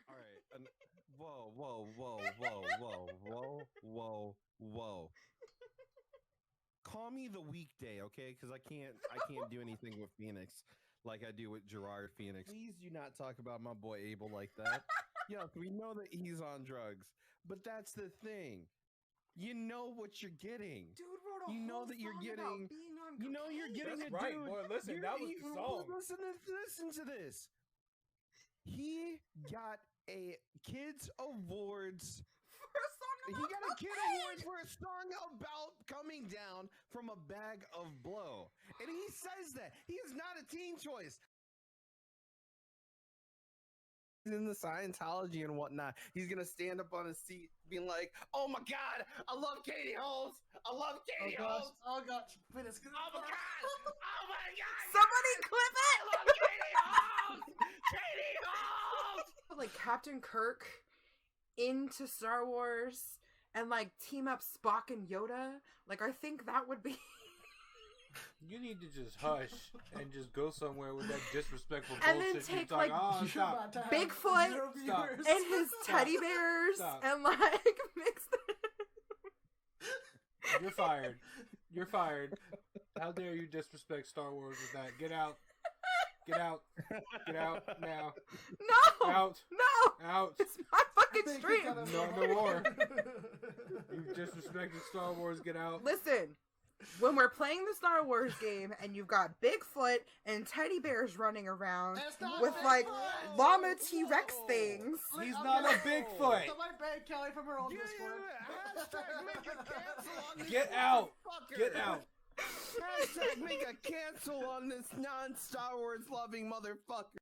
All right. Whoa, whoa, whoa, whoa, whoa, whoa, whoa, whoa. Call me the weekday, okay? Because I can't do anything with Phoenix like I do with Gerard Phoenix. Please do not talk about my boy Abel like that. Yes, we know that he's on drugs, but that's the thing. You know what you're getting. Dude wrote a You know whole that you're song getting. about being on You know you're cocaine. getting That's a right, dude. boy. Listen, that was the song. Listen to this. He got a kids awards. For a song He about got a kid cocaine. award for a song about coming down from a bag of blow, and he says that he is not a teen choice. In the Scientology and whatnot, he's gonna stand up on his seat, being like, "Oh my God, I love Katie Holmes. I love Katie Holmes. Oh gosh, Phoenix. Oh my God, oh my God, Somebody clip I it. love Katie Holmes. Katie Holmes." Like Captain Kirk into Star Wars and like team up Spock and Yoda. Like I think that would be. You need to just hush and just go somewhere with that disrespectful And then bullshit. take, you like, oh, You're stop. about to have Bigfoot 0 Stop. viewers. And his teddy bears Stop. and like mix them. You're fired. You're fired. How dare you disrespect Star Wars with that? Get out. Get out. Get out now. No! Out. No! Out. It's my fucking I think stream. we gotta No, move no on. more. You disrespected Star Wars. Get out. Listen, when we're playing the Star Wars game and you've got Bigfoot and teddy bears running around That's not with Bigfoot. like llama T-Rex Whoa. things. Like, He's I'm not a gonna- Bigfoot. Somebody banned Kelly from her own Yeah, Discord. hashtag make a cancel on this Get out. motherfucker. Get out. Hashtag make a cancel on this non-Star Wars loving motherfucker.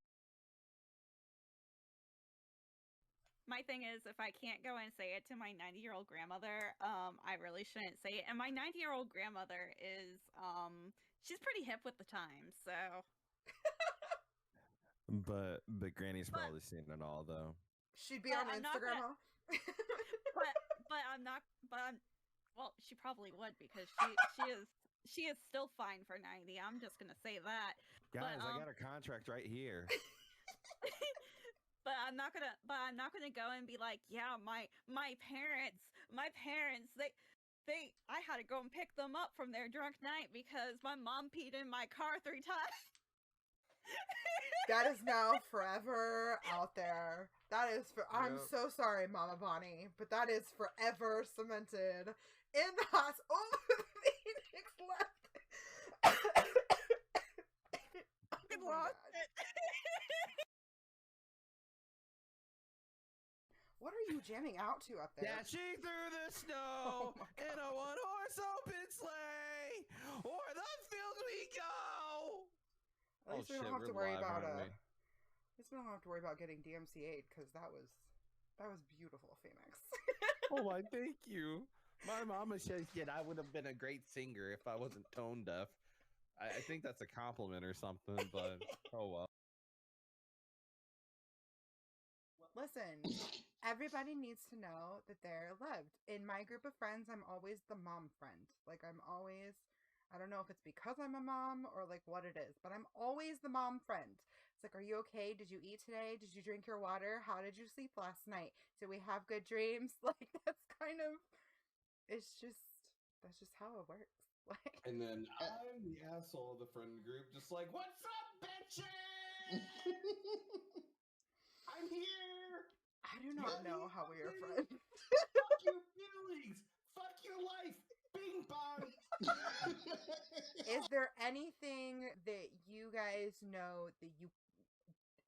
My thing is, if I can't go and say it to my 90-year-old grandmother, I really shouldn't say it. And my 90-year-old grandmother is, she's pretty hip with the times, so. But Granny's probably seen it all though. She'd be Well, on I'm not Instagram, gonna- huh? But I'm not, well, she probably would because she is still fine for 90. I'm just gonna say that. Guys, I But, got a contract right here. But I'm not gonna go and be like, yeah, my parents, I had to go and pick them up from their drunk night because my mom peed in my car 3 times. That is now forever out there. That is for. I'm Yep. so sorry, Mama Bonnie, but that is forever cemented in the house. Oh, Phoenix left. I Oh my lost God. it. What are you jamming out to up there? Dashing through the snow Oh my in a one-horse open sleigh, o'er the fields we go. At least we don't have to worry about At least we don't have to worry about getting DMCA'd because that was beautiful, Phoenix. Oh, I thank you. My mama says that I would have been a great singer if I wasn't tone deaf. I think that's a compliment or something, but oh well. Listen, everybody needs to know that they're loved. In my group of friends, I'm always the mom friend. Like, I'm always, I don't know if it's because I'm a mom or like what it is, but I'm always the mom friend. It's like, are you okay? Did you eat today? Did you drink your water? How did you sleep last night? Did we have good dreams? Like, that's kind of, that's just how it works. Like, And then I'm the asshole of the friend group, just like, what's up, bitches? I'm here. I do not know how we are fucking- friends. Fuck your feelings. Fuck your life. Bing bong. Is there anything that you guys know that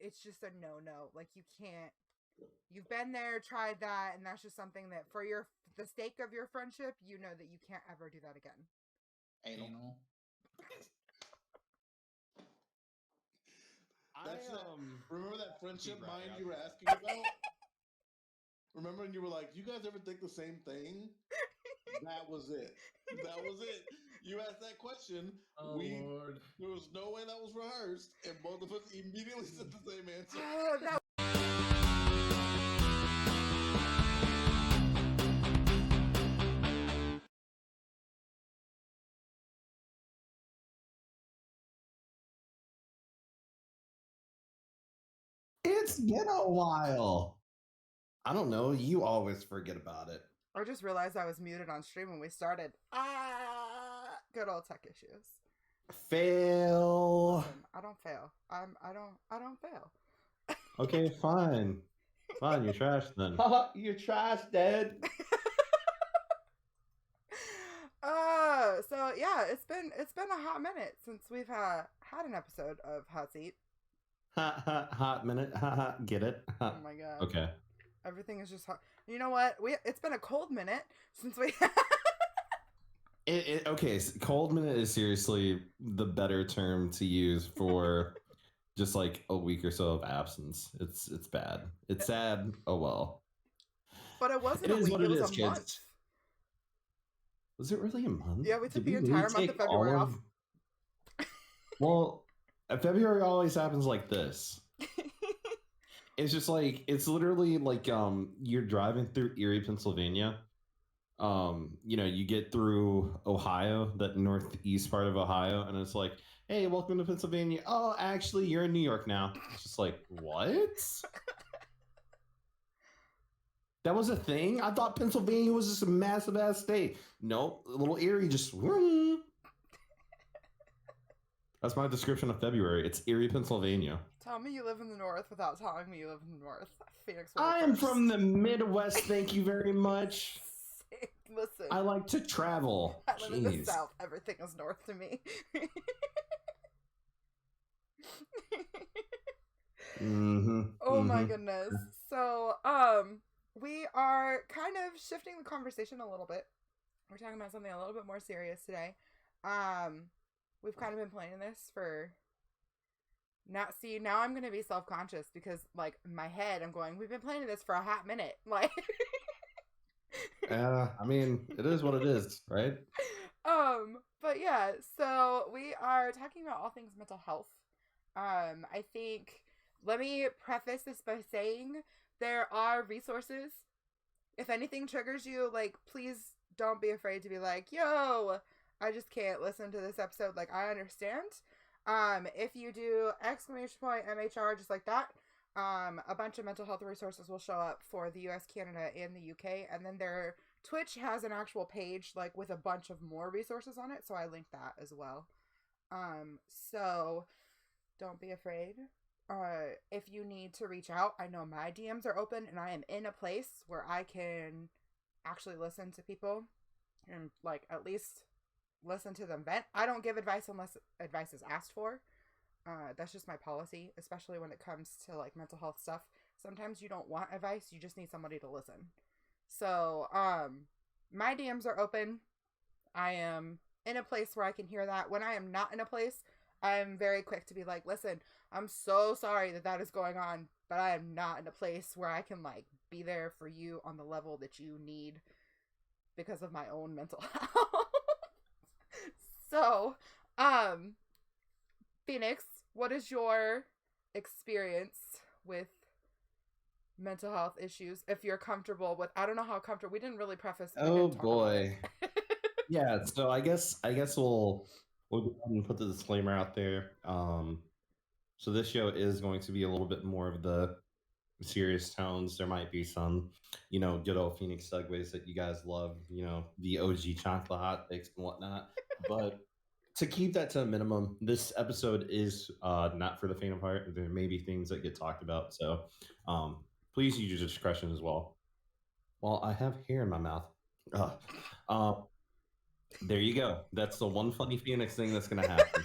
it's just a no-no? Like, you can't, you've been there, tried that, and that's just something that for the sake of your friendship, you know that you can't ever do that again. Anal. That's Remember that friendship Right, mind yeah. you were asking about? Remember when you were like, you guys ever think the same thing? That was it. That was it. You asked that question. Oh Lord. There was no way that was rehearsed, and both of us immediately said the same answer. Oh, that It's been a while. I don't know. You always forget about it. I just realized I was muted on stream when we started. Good old tech issues. Fail. Listen, I don't fail. I don't fail. Okay, fine. Fine, you're trash then. You're trash, Dad. So yeah, it's been a hot minute since we've had an episode of Hotseat. Hot minute. Get it? Oh my god. Okay. Everything is just hot. You know what? It's been a cold minute since we. Okay, so cold minute is seriously the better term to use for just like a week or so of absence. It's bad. It's sad. Oh well. But it wasn't It a is week. what It it was is, a kids. month. Was it really a month? Yeah, we took Did the really entire month of take February all off. Well, February always happens like this. It's just like it's literally like you're driving through Erie, Pennsylvania. You get through Ohio, that northeast part of Ohio, and it's like, hey, welcome to Pennsylvania. Oh, actually, you're in New York now. It's just like, what? That was a thing? I thought Pennsylvania was just a massive ass state. Nope, little Erie just. That's my description of February. It's Erie, Pennsylvania. Tell me you live in the north without telling me you live in the north. Phoenix. I am from the Midwest. Thank you very much. Listen. I like to travel. I live in the Jeez. south. Everything is north to me. Oh my goodness. So, we are kind of shifting the conversation a little bit. We're talking about something a little bit more serious today. We've kind of been planning this for now I'm gonna be self-conscious because like in my head I'm going, we've been planning this for a hot minute. Like I mean, it is what it is, right? But yeah, so we are talking about all things mental health. I think let me preface this by saying there are resources. If anything triggers you, like please don't be afraid to be like, yo, I just can't listen to this episode. Like I understand. If you do !MHR just like that, a bunch of mental health resources will show up for the US, Canada, and the UK, and then their Twitch has an actual page like with a bunch of more resources on it, so I linked that as well. So don't be afraid. If you need to reach out, I know my DMs are open and I am in a place where I can actually listen to people and like at least listen to them vent. I don't give advice unless advice is asked for. That's just my policy, especially when it comes to like mental health stuff. Sometimes you don't want advice, you just need somebody to listen. So, my DMs are open. I am in a place where I can hear that. When I am not in a place, I am very quick to be like, listen, I'm so sorry that is going on, but I am not in a place where I can like be there for you on the level that you need because of my own mental health. So, Phoenix, what is your experience with mental health issues? If you're comfortable with, I don't know how comfortable. We didn't really preface. Oh boy. Yeah. So I guess we'll go ahead and put the disclaimer out there. So this show is going to be a little bit more of the serious tones. There might be some, good old Phoenix segues that you guys love. The OG chocolate hot takes and whatnot. But to keep that to a minimum, this episode is not for the faint of heart. There may be things that get talked about, so please use your discretion as well. Well, I have hair in my mouth. There you go. That's the one funny Phoenix thing that's going to happen.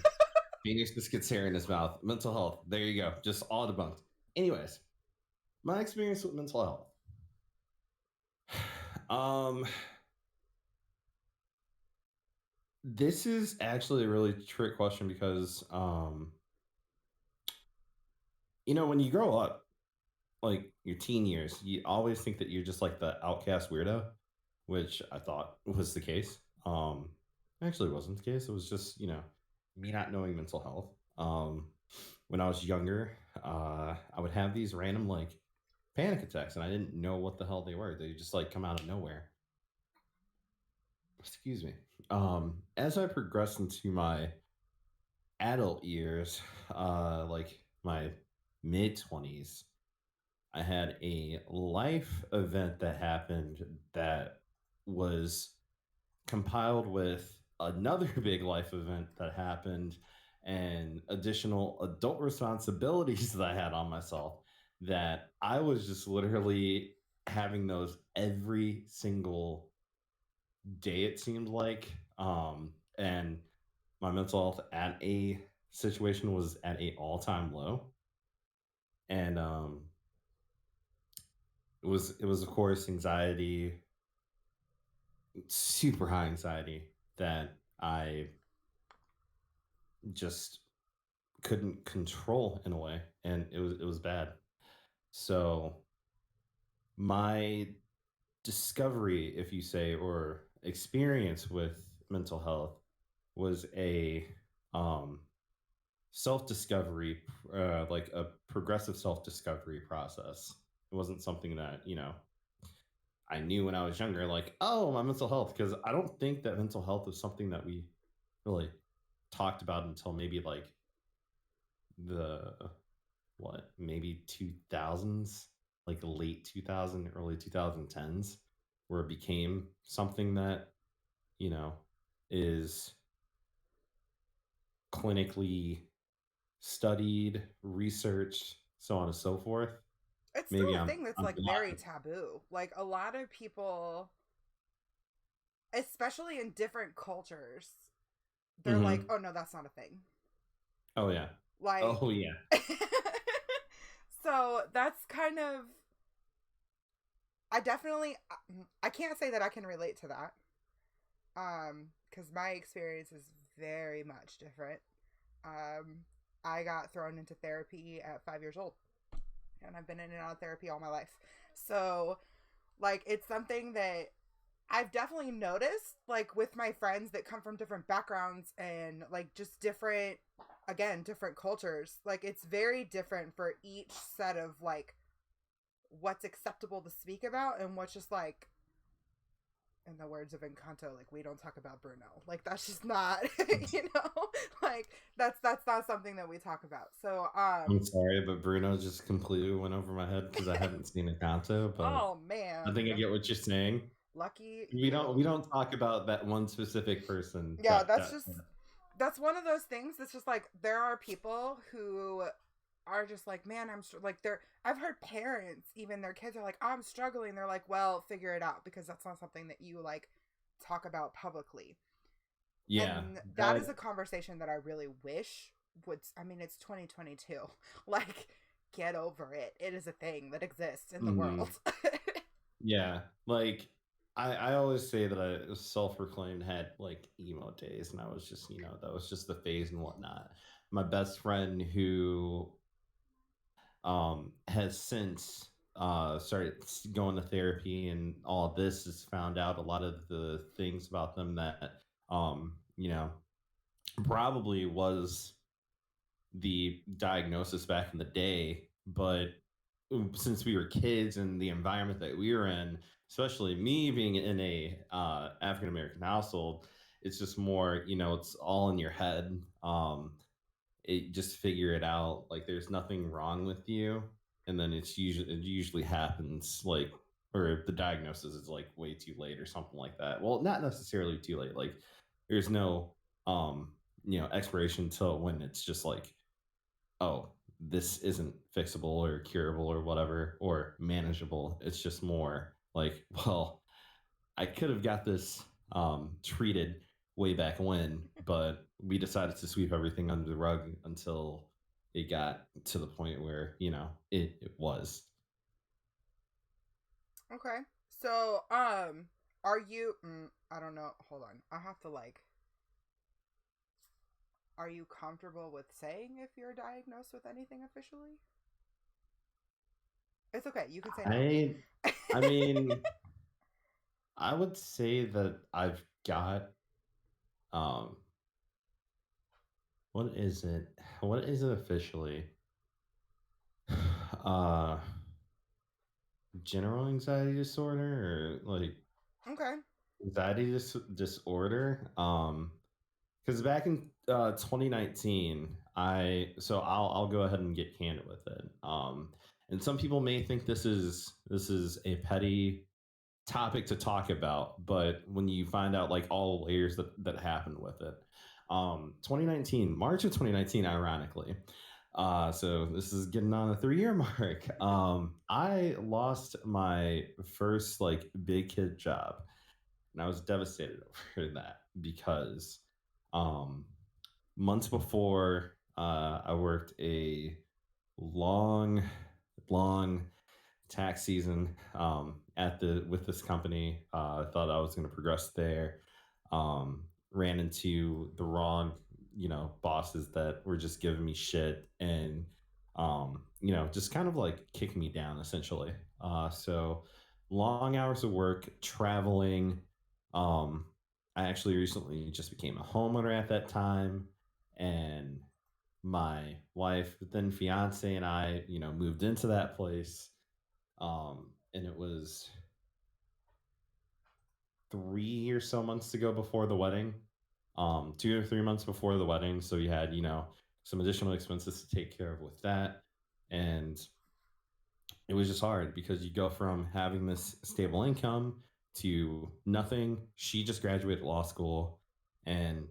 Phoenix just gets hair in his mouth. Mental health. There you go. Just all debunked. Anyways, my experience with mental health. This is actually a really trick question because, when you grow up, like your teen years, you always think that you're just like the outcast weirdo, which I thought was the case. Actually wasn't the case. It was just, me not knowing mental health. When I was younger, I would have these random like panic attacks and I didn't know what the hell they were. They just like come out of nowhere. Excuse me. As I progressed into my adult years, like my mid-20s, I had a life event that happened that was compiled with another big life event that happened and additional adult responsibilities that I had on myself that I was just literally having those every single day, it seemed like. And my mental health at a situation was at a all-time low. And it was of course anxiety, super high anxiety that I just couldn't control in a way, and it was bad. So my discovery, if you say, or experience with mental health was a um self-discovery, like a progressive self-discovery process. It wasn't something that, I knew when I was younger, like, oh, my mental health, because I don't think that mental health was something that we really talked about until maybe like the maybe 2000s, like late 2000, early 2010s, where it became something that, you know, is clinically studied, researched, so on and so forth. It's Maybe still a I'm thing that's I'm like very taboo. Like a lot of people, especially in different cultures, they're like, Mhm. "Oh no, that's not a thing." Oh yeah. Like, Oh yeah. so that's kind of. I can't say that I can relate to that, because my experience is very much different. Um, I got thrown into therapy at 5 years old, and I've been in and out of therapy all my life. So, like, it's something that I've definitely noticed, like, with my friends that come from different backgrounds and, like, just different, again, different cultures. Like, it's very different for each set of, like, what's acceptable to speak about and what's just, like, in the words of Encanto, like, we don't talk about Bruno. Like, that's just not, like, that's not something that we talk about. So, I'm sorry, but Bruno just completely went over my head because I haven't seen Encanto, but oh I think I man, get what you're saying. lucky We you. don't we don't talk about that one specific person. Yeah, that's one of those things that's just like there are people who are just like, man, like they're I've heard parents, even their kids are like, I'm struggling. They're like, well, figure it out because that's not something that you like talk about publicly. Yeah, And that is a that conversation that I really wish would, I mean, it's 2022. Like, get over it. It is a thing that exists in the mhm. world. Yeah, like I always say that I self-proclaimed had like emo days, and I was just, that was just the phase and whatnot. My best friend who has since started going to therapy and all of this has found out a lot of the things about them that probably was the diagnosis back in the day, but since we were kids and the environment that we were in, especially me being in a African American household, it's just more, it's all in your head. It just figure it out. Like there's nothing wrong with you, and then it usually happens like, or the diagnosis is like way too late or something like that. Well, not necessarily too late. Like there's no expiration till when it's just like, oh, this isn't fixable or curable or whatever or manageable. It's just more like, well, I could have got this treated way back when, but we decided to sweep everything under the rug until it got to the point where, it was. Okay. So, are you, I don't know. Hold on. I have to like, are you comfortable with saying if you're diagnosed with anything officially? It's okay. You can say I mean, I would say that I've got um what is it? What is it officially? Uh general anxiety disorder, or like Okay. anxiety disorder. Because back in 2019, I'll go ahead and get candid with it. And some people may think this is a petty topic to talk about, but when you find out like all the layers that happened with it, 2019, March of 2019, ironically. So this is getting on a 3-year mark. I lost my first like big kid job, and I was devastated over that because months before, I worked a long, long tax season with this company. I thought I was going to progress there. Ran into the wrong, bosses that were just giving me shit and just kind of like kicking me down essentially. So long hours of work, traveling. I actually recently just became a homeowner at that time, and my wife, then fiance, and I, moved into that place. And it was 3 or so months to go before the wedding, 2 or 3 months before the wedding. So we had, some additional expenses to take care of with that. And it was just hard because you go from having this stable income to nothing. She just graduated law school, and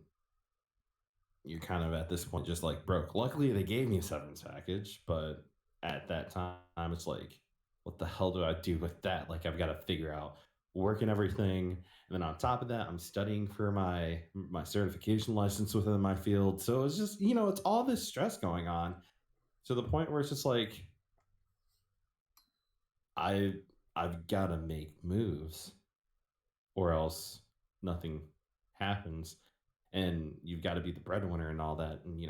you're kind of at this point just like broke. Luckily, they gave me a severance package, but at that time, it's like, what the hell do I do with that? Like, I've got to figure out work and everything. And then on top of that, I'm studying for my certification license within my field. So it's just, it's all this stress going on to the point where it's just like, I've got to make moves or else nothing happens. And you've got to be the breadwinner and all that. And,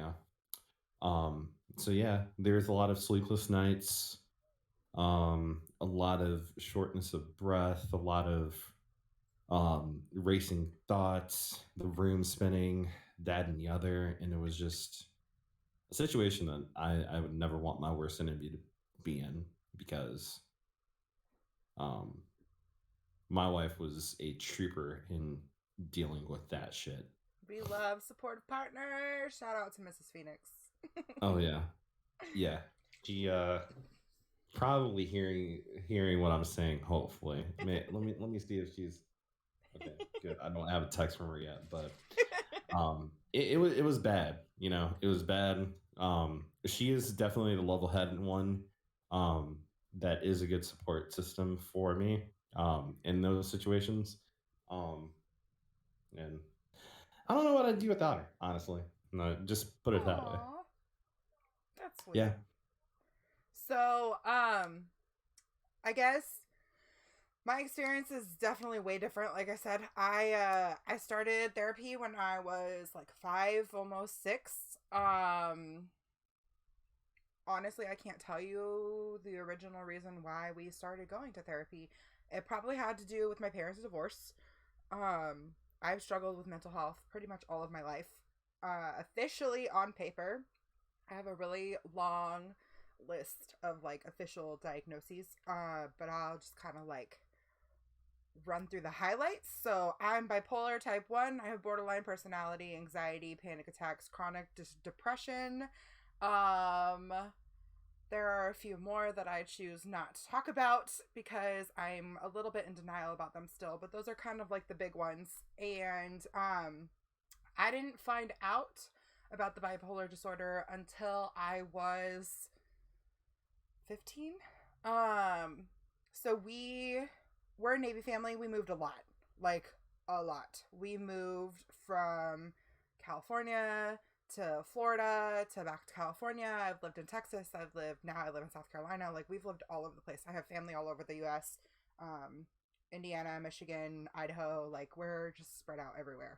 so yeah, there's a lot of sleepless nights, a lot of shortness of breath, a lot of racing thoughts, the room spinning, that and the other. And it was just a situation that I would never want my worst enemy to be in, because my wife was a trooper in dealing with that shit. We love supportive partners. Shout out to Mrs. Phoenix. Oh yeah. Yeah. She probably hearing what I'm saying, hopefully. Let me see if she's okay, good. I don't have a text from her yet, but it was bad, it was bad. She is definitely the level-headed one. That is a good support system for me in those situations. And I don't know what I'd do without her, honestly. No, just put it that way. Aw, that's sweet. Yeah. So, I guess my experience is definitely way different. Like I said, I started therapy when I was like 5, almost 6. Honestly, I can't tell you the original reason why we started going to therapy. It probably had to do with my parents' divorce. I've struggled with mental health pretty much all of my life. Officially on paper, I have a really long list of like official diagnoses, but I'll just kind of like run through the highlights. So I'm bipolar type 1. I have borderline personality, anxiety, panic attacks, chronic depression. There are a few more that I choose not to talk about because I'm a little bit in denial about them still, but those are kind of like the big ones. And I didn't find out about the bipolar disorder until I was 15. So we're a Navy family. We moved a lot. Like a lot. We moved from California to Florida to back to California. I've lived in Texas. I live in South Carolina. Like, we've lived all over the place. I have family all over the US. Indiana, Michigan, Idaho. Like, we're just spread out everywhere.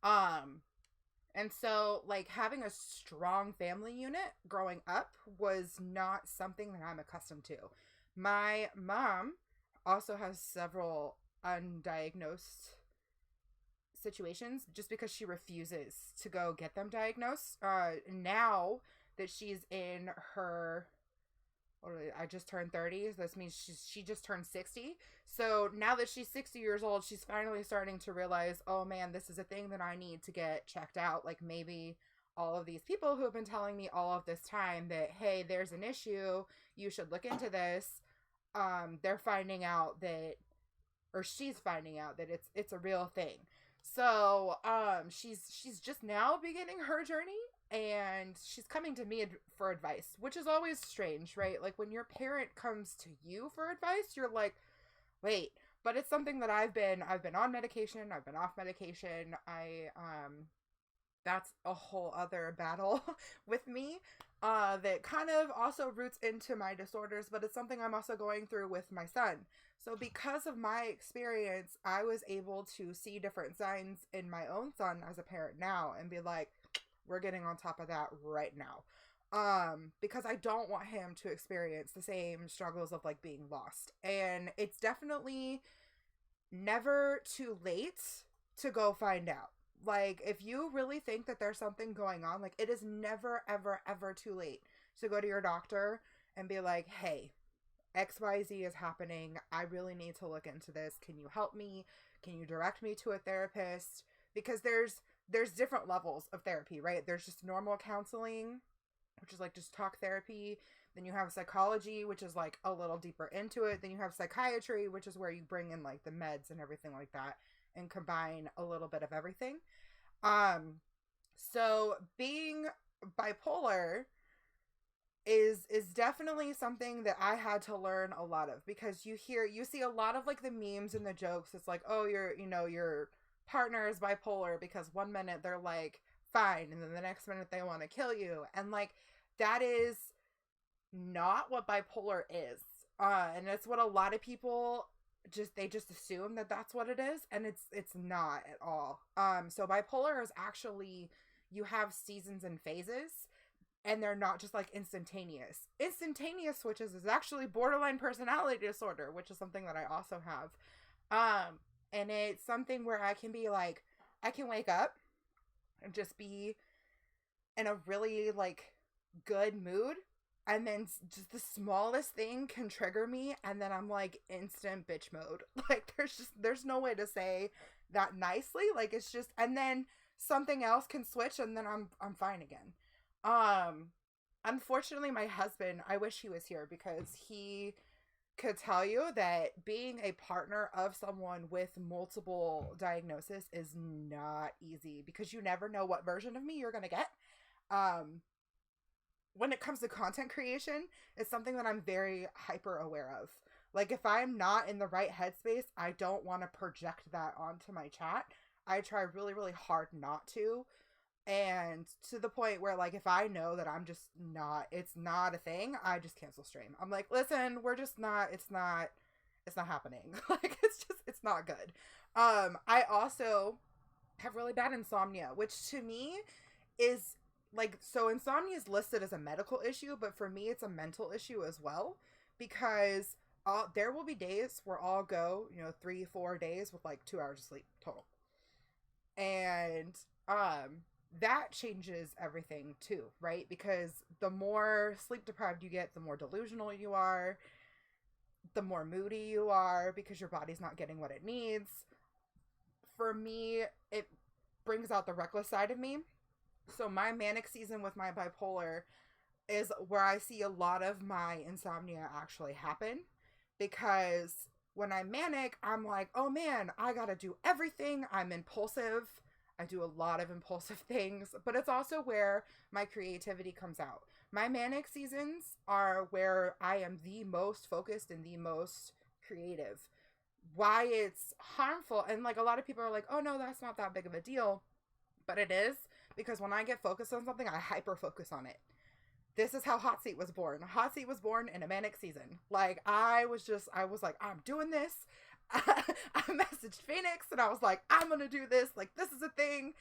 And so, like, having a strong family unit growing up was not something that I'm accustomed to. My mom also has several undiagnosed situations just because she refuses to go get them diagnosed. Now that she's in her, I just turned 30, so this means she just turned 60. So now that she's 60 years old, she's finally starting to realize, oh man, this is a thing that I need to get checked out. Like, maybe all of these people who have been telling me all of this time that, hey, there's an issue, you should look into this. They're finding out that, or she's finding out that it's a real thing. So, she's just now beginning her journey, and she's coming to me for advice, which is always strange, right? Like, when your parent comes to you for advice, you're like, wait, but it's something that I've been on medication, I've been off medication, that's a whole other battle with me, that kind of also roots into my disorders, but it's something I'm also going through with my son. So because of my experience, I was able to see different signs in my own son as a parent now and be like, we're getting on top of that right now. Because I don't want him to experience the same struggles of like being lost. And it's definitely never too late to go find out. Like, if you really think that there's something going on, like, it is never, ever, ever too late to go to your doctor and be like, hey, XYZ is happening. I really need to look into this. Can you help me? Can you direct me to a therapist? Because there's different levels of therapy, right? There's just normal counseling, which is like just talk therapy. Then you have psychology, which is like a little deeper into it. Then you have psychiatry, which is where you bring in like the meds and everything like that and combine a little bit of everything. So being bipolar is definitely something that I had to learn a lot of, because you see a lot of like the memes and the jokes. It's like, oh, your partner is bipolar because one minute they're like fine and then the next minute they want to kill you, and like that is not what bipolar is, and it's what a lot of people just assume that that's what it is, and it's not at all. So bipolar is actually, you have seasons and phases, and they're not just like instantaneous switches is actually borderline personality disorder, which is something that I also have. And it's something where I can be like, I can wake up and just be in a really like good mood, and then just the smallest thing can trigger me, and then I'm like instant bitch mode. Like there's no way to say that nicely. Like it's just, and then something else can switch and then I'm fine again. Unfortunately my husband, I wish he was here because he could tell you that being a partner of someone with multiple diagnoses is not easy, because you never know what version of me you're going to get. When it comes to content creation, it's something that I'm very hyper aware of. Like if I'm not in the right headspace, I don't want to project that onto my chat. I try really, really hard not to. And to the point where like if I know that I'm just not, it's not a thing, I just cancel stream. I'm like, listen, we're just not, it's not happening. Like it's not good. I also have really bad insomnia, which to me is like, so insomnia is listed as a medical issue, but for me it's a mental issue as well, because there will be days where I'll go 3-4 days with like 2 hours of sleep total, and that changes everything too, right? Because the more sleep deprived you get, the more delusional you are, the more moody you are, because your body's not getting what it needs. For me, it brings out the reckless side of me. So my manic season with my bipolar is where I see a lot of my insomnia actually happen, because when I'm manic, I'm like, oh man, I gotta do everything. I'm impulsive. I do a lot of impulsive things, but it's also where my creativity comes out. My manic seasons are where I am the most focused and the most creative. Why it's harmful, and like a lot of people are like, oh no, that's not that big of a deal, but it is, because when I get focused on something, I hyper focus on it. This is how Hotseat was born. Hotseat was born in a manic season. Like I was like, I'm doing this. I messaged Phoenix and I was like, I'm gonna do this, like this is a thing.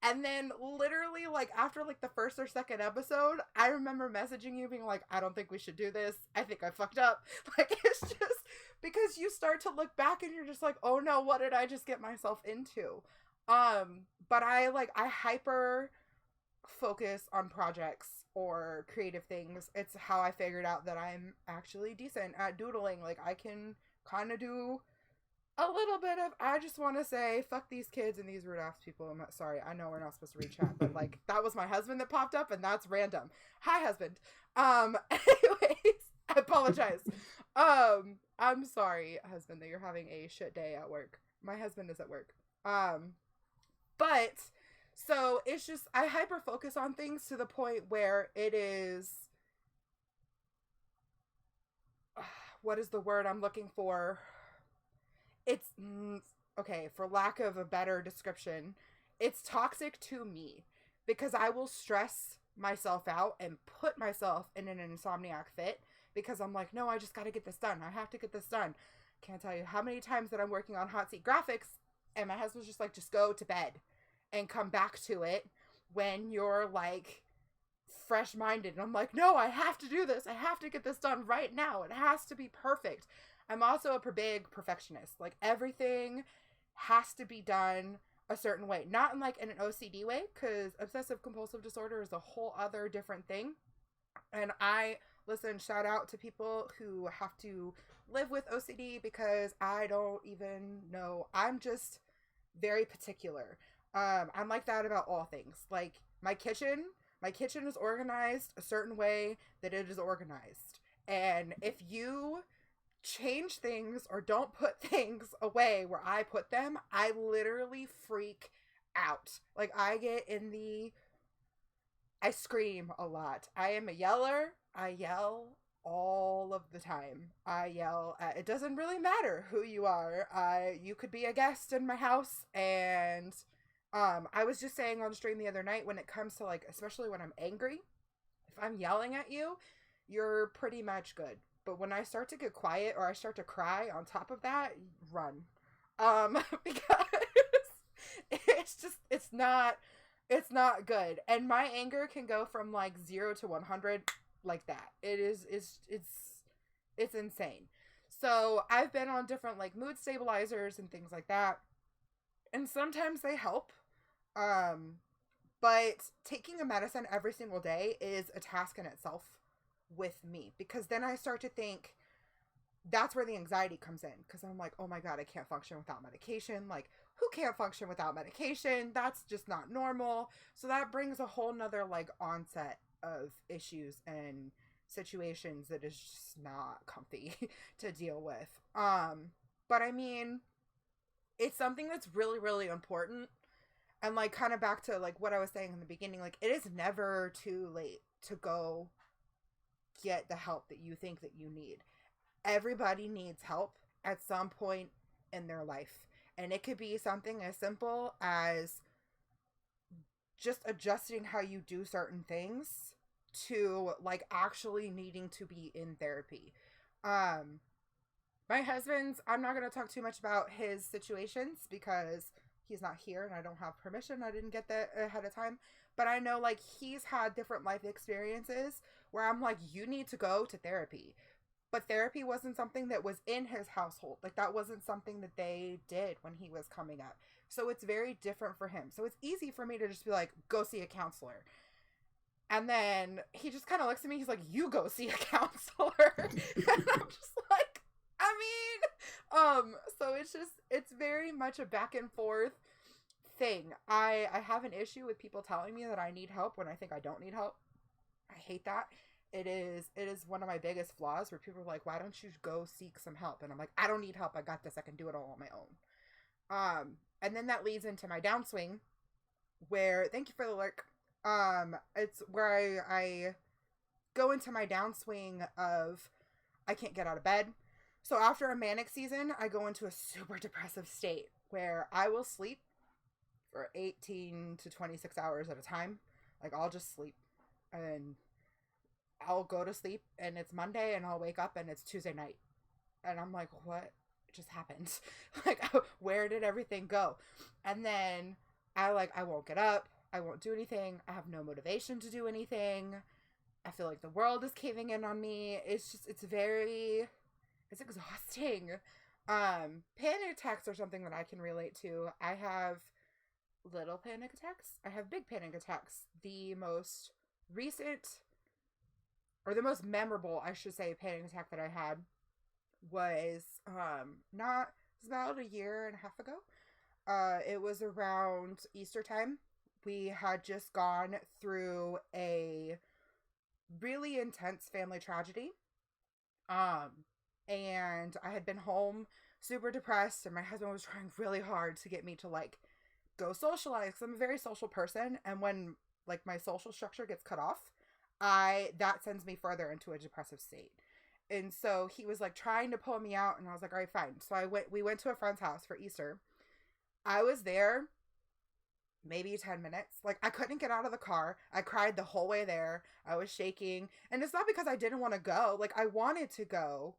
And then literally like after like the first or second episode, I remember messaging you being like, I don't think we should do this, I think I fucked up. Like it's just because you start to look back and you're just like, oh no, what did I just get myself into? But I hyper focus on projects or creative things. It's how I figured out that I'm actually decent at doodling. Like I can kind of do a little bit of, I just want to say, fuck these kids and these rude ass people. I'm not, sorry, I know we're not supposed to read chat, but like, that was my husband that popped up, and that's random. Hi, husband. Anyways, I apologize. I'm sorry, husband, that you're having a shit day at work. My husband is at work. But, so, it's just, I hyper focus on things to the point where it is, what is the word I'm looking for? It's, okay, for lack of a better description, it's toxic to me because I will stress myself out and put myself in an insomniac fit because I'm like, no, I just got to get this done. I have to get this done. Can't tell you how many times that I'm working on Hotseat graphics and my husband's just like, just go to bed and come back to it when you're like fresh minded. And I'm like, no, I have to do this. I have to get this done right now. It has to be perfect. I'm also a big perfectionist. Like, everything has to be done a certain way. Not in like in an OCD way, because obsessive compulsive disorder is a whole other different thing. And listen, shout out to people who have to live with OCD because I don't even know. I'm just very particular. I'm like that about all things. Like, my kitchen is organized a certain way that it is organized. And if you change things or don't put things away where I put them, I literally freak out. Like, I scream a lot. I am a yeller. I yell all of the time. It doesn't really matter who you are. You could be a guest in my house, and I was just saying on stream the other night, when it comes to like, especially when I'm angry, if I'm yelling at you, you're pretty much good. But when I start to get quiet or I start to cry on top of that, run. Because it's not good. And my anger can go from like 0 to 100 like that. It's insane. So I've been on different like mood stabilizers and things like that. And sometimes they help. But taking a medicine every single day is a task in itself with me, because then I start to think that's where the anxiety comes in, because I'm like, oh my god, I can't function without medication. Like, who can't function without medication? That's just not normal. So that brings a whole nother like onset of issues and situations that is just not comfy to deal with. But I mean, it's something that's really, really important. And like, kind of back to like what I was saying in the beginning, like, it is never too late to go get the help that you think that you need. Everybody needs help at some point in their life. And it could be something as simple as just adjusting how you do certain things to like actually needing to be in therapy. My husband's, I'm not going to talk too much about his situations because he's not here and I don't have permission. I didn't get that ahead of time. But I know like he's had different life experiences where I'm like, you need to go to therapy. But therapy wasn't something that was in his household. Like, that wasn't something that they did when he was coming up. So it's very different for him. So it's easy for me to just be like, go see a counselor. And then he just kind of looks at me. He's like, you go see a counselor. And I'm just like, I mean, so it's very much a back and forth thing. I have an issue with people telling me that I need help when I think I don't need help. I hate that. It is one of my biggest flaws, where people are like, why don't you go seek some help? And I'm like, I don't need help. I got this. I can do it all on my own. And then that leads into my downswing, where, thank you for the lurk. It's where I go into my downswing of, I can't get out of bed. So after a manic season, I go into a super depressive state where I will sleep for 18 to 26 hours at a time. Like, I'll just sleep, and I'll go to sleep and it's Monday and I'll wake up and it's Tuesday night. And I'm like, what just happened? Like, where did everything go? And then I won't get up. I won't do anything. I have no motivation to do anything. I feel like the world is caving in on me. It's exhausting. Panic attacks are something that I can relate to. I have little panic attacks. I have big panic attacks. The most recent, or the most memorable, I should say, panic attack that I had was not was about a year and a half ago. It was around Easter time. We had just gone through a really intense family tragedy. And I had been home super depressed, and my husband was trying really hard to get me to like go socialize, because I'm a very social person, and when like my social structure gets cut off, that sends me further into a depressive state. And so he was like trying to pull me out, and I was like, all right, fine. So we went to a friend's house for Easter. I was there maybe 10 minutes. Like, I couldn't get out of the car. I cried the whole way there. I was shaking. And it's not because I didn't want to go. Like, I wanted to go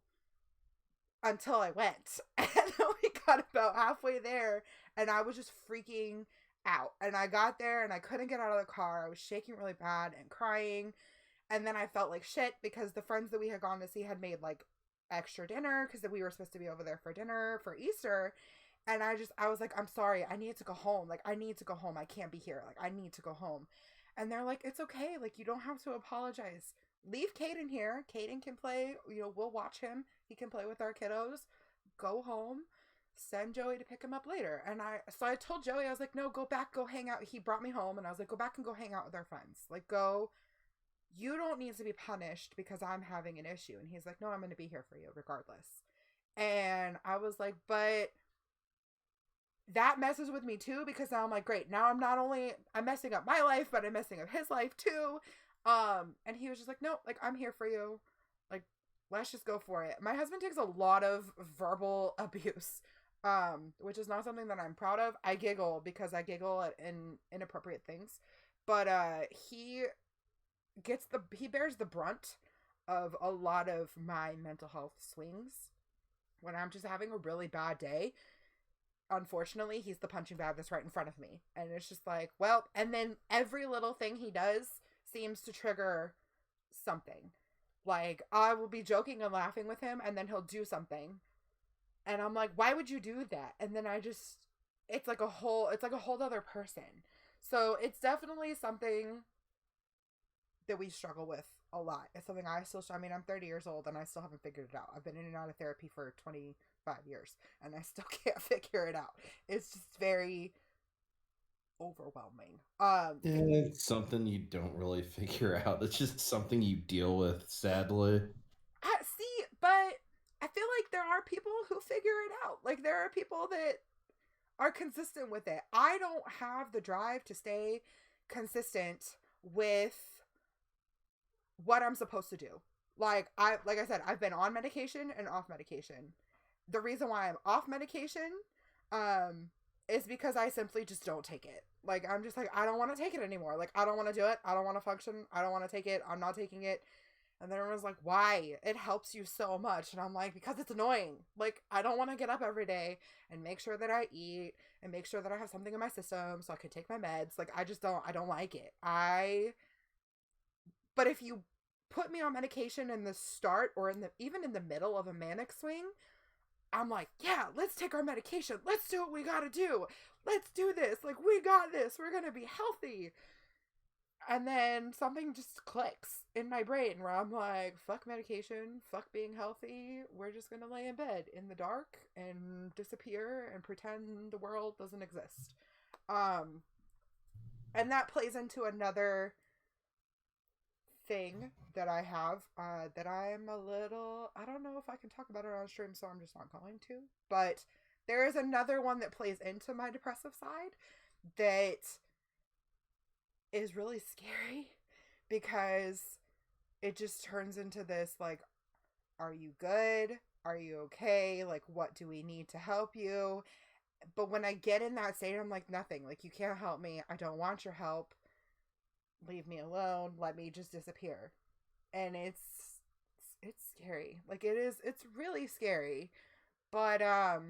until I went. And then we got about halfway there, and I was just freaking out. And I got there, and I couldn't get out of the car. I was shaking really bad and crying. And then I felt like shit because the friends that we had gone to see had made, like, extra dinner because we were supposed to be over there for dinner for Easter. And I was like, I'm sorry, I need to go home. Like, I need to go home. I can't be here. Like, I need to go home. And they're like, it's okay. Like, you don't have to apologize. Leave Caden here. Caden can play. You know, we'll watch him. He can play with our kiddos. Go home. Send Joey to pick him up later. And so I told Joey, I was like, no, go back, go hang out. He brought me home, and I was like, go back and go hang out with our friends. Like, go. You don't need to be punished because I'm having an issue. And he's like, no, I'm going to be here for you regardless. And I was like, but that messes with me too, because now I'm like, great, now I'm messing up my life, but I'm messing up his life too. And he was just like, no, like, I'm here for you. Like, let's just go for it. My husband takes a lot of verbal abuse, which is not something that I'm proud of. I giggle because I giggle at inappropriate things, but he bears the brunt of a lot of my mental health swings when I'm just having a really bad day. Unfortunately, he's the punching bag that's right in front of me. And it's just like, well, and then every little thing he does seems to trigger something. Like, I will be joking and laughing with him, and then he'll do something. And I'm like, why would you do that? And then it's like a whole other person. So it's definitely something that we struggle with a lot. It's something I'm 30 years old, and I still haven't figured it out. I've been in and out of therapy for 25 years, and I still can't figure it out. It's just very overwhelming. It's something you don't really figure out. It's just something you deal with, sadly. See, but I feel like there are people who figure it out. Like, there are people that are consistent with it. I don't have the drive to stay consistent with what I'm supposed to do. Like I said, I've been on medication and off medication. The reason why I'm off medication is because I simply just don't take it. Like, I'm just like, I don't want to take it anymore. Like, I don't want to do it. I don't want to function. I don't want to take it. I'm not taking it. And then everyone's like, why? It helps you so much. And I'm like, because it's annoying. Like, I don't want to get up every day and make sure that I eat and make sure that I have something in my system so I can take my meds. Like, I don't like it. But if you put me on medication in the start or even in the middle of a manic swing, I'm like, yeah, let's take our medication. Let's do what we gotta do. Let's do this. Like, we got this. We're gonna be healthy. And then something just clicks in my brain where I'm like, fuck medication, fuck being healthy. We're just gonna lay in bed in the dark and disappear and pretend the world doesn't exist. And that plays into another thing that I have, that I'm a little, I don't know if I can talk about it on stream, so I'm just not going to, but there is another one that plays into my depressive side that is really scary, because it just turns into this, like, are you good? Are you okay? Like, what do we need to help you? But when I get in that state, I'm like, nothing. Like, you can't help me. I don't want your help. Leave me alone. Let me just disappear. And it's scary. Like, it's really scary. But, I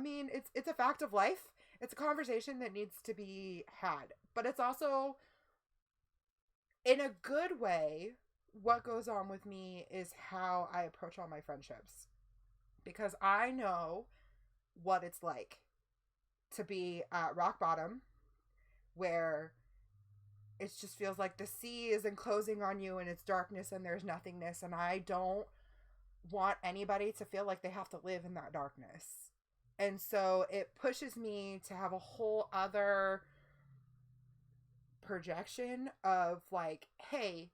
mean, it's a fact of life. It's a conversation that needs to be had. But it's also, in a good way, what goes on with me is how I approach all my friendships. Because I know what it's like to be at rock bottom, where it just feels like the sea is enclosing on you and it's darkness and there's nothingness, and I don't want anybody to feel like they have to live in that darkness. And so it pushes me to have a whole other projection of like, hey,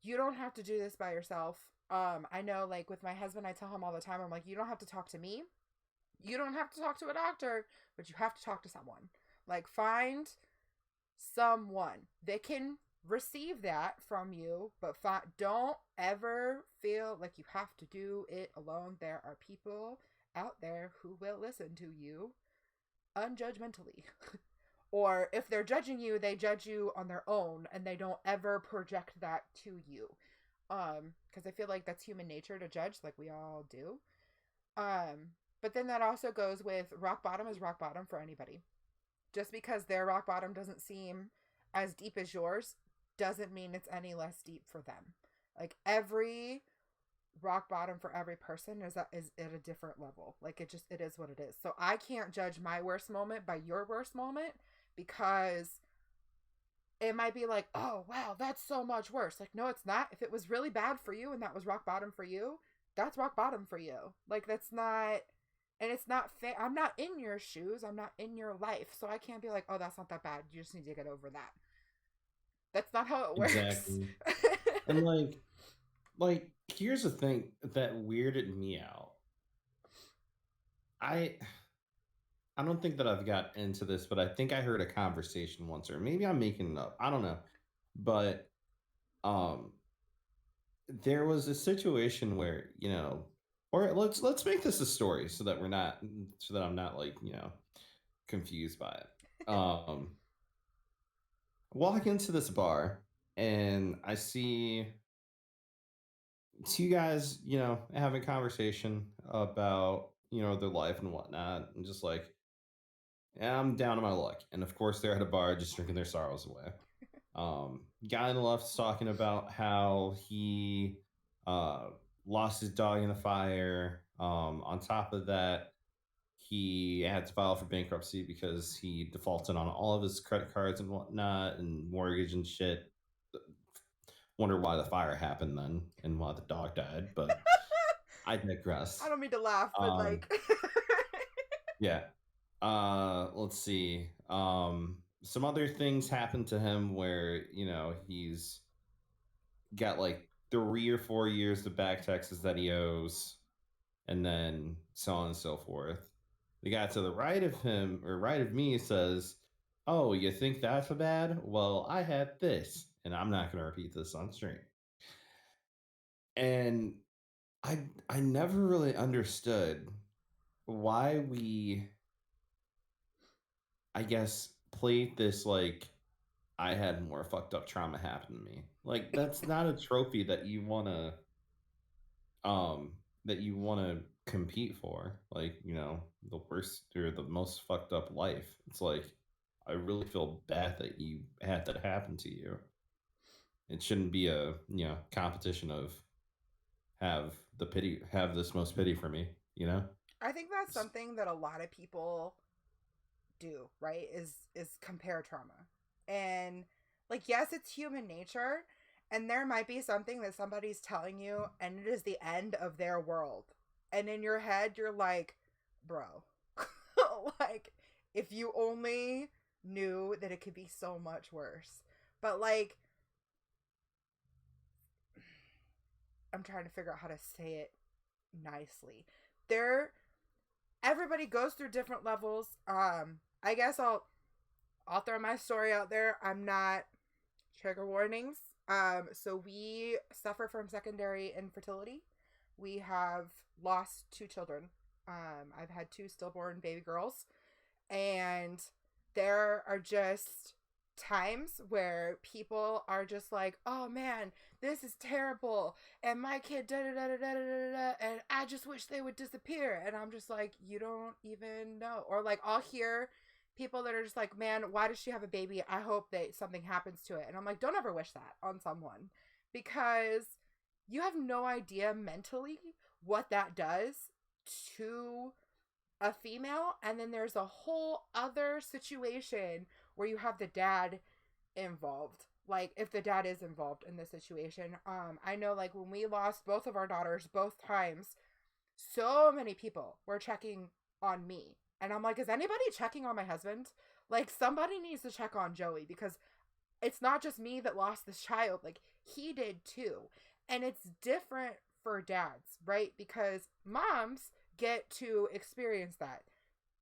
you don't have to do this by yourself. I know, like, with my husband, I tell him all the time, I'm like, you don't have to talk to me. You don't have to talk to a doctor, but you have to talk to someone. Like, find someone that can receive that from you, but don't ever feel like you have to do it alone. There are people out there who will listen to you unjudgmentally. Or if they're judging you, they judge you on their own, and they don't ever project that to you. Because I feel like that's human nature to judge, like we all do. But then that also goes with rock bottom is rock bottom for anybody. Just because their rock bottom doesn't seem as deep as yours doesn't mean it's any less deep for them. Like, every rock bottom for every person is at a different level. Like, it is what it is. So I can't judge my worst moment by your worst moment, because it might be like, oh wow, that's so much worse. Like, no, it's not. If it was really bad for you and that was rock bottom for you, that's rock bottom for you. Like, that's not, and it's not fair. I'm not in your shoes. I'm not in your life. So I can't be like, oh, that's not that bad. You just need to get over that. That's not how it works. Exactly. And like, here's the thing that weirded me out. I don't think that I've got into this, but I think I heard a conversation once, or maybe I'm making it up. I don't know. But there was a situation where, or let's make this a story so that I'm not like, confused by it. Walk into this bar and I see two guys, having a conversation about, their life and whatnot, and just like, I'm down on my luck. And of course, they're at a bar just drinking their sorrows away. Guy on the left's talking about how he lost his dog in the fire. On top of that, he had to file for bankruptcy because he defaulted on all of his credit cards and whatnot, and mortgage and shit. Wonder why the fire happened then and why the dog died, but I digress. I don't mean to laugh, but like... Yeah. Let's see. Some other things happened to him where, he's got like 3 or 4 years of back taxes that he owes, and then so on and so forth. The guy to the right of him, or right of me, says, oh, you think that's bad? Well, I had this, and I'm not going to repeat this on stream. And I never really understood why we, I guess, played this like I had more fucked up trauma happen to me. Like, that's not a trophy that you want to compete for. Like, the worst or the most fucked up life. It's like, I really feel bad that you had that happen to you. It shouldn't be a competition of have this most pity for me. I think that's something that a lot of people do, right? Is compare trauma. And like, yes, it's human nature, and there might be something that somebody's telling you and it is the end of their world. And in your head, you're like, bro, like, if you only knew that it could be so much worse. But like, I'm trying to figure out how to say it nicely. Everybody goes through different levels. I guess I'll throw my story out there. I'm not trigger warnings. So we suffer from secondary infertility. We have lost 2 children. I've had 2 stillborn baby girls, and there are just times where people are just like, oh man, this is terrible, and my kid da da da da da da da, and I just wish they would disappear. And I'm just like, you don't even know. Or like, I'll hear people that are just like, man, why does she have a baby? I hope that something happens to it. And I'm like, don't ever wish that on someone, because you have no idea mentally what that does to a female. And then there's a whole other situation where you have the dad involved. like if the dad is involved in the situation. I know like when we lost both of our daughters both times, so many people were checking on me. And I'm like, is anybody checking on my husband? Like somebody needs to check on Joey because it's not just me that lost this child, like he did too. And it's different for dads, right? Because moms get to experience that.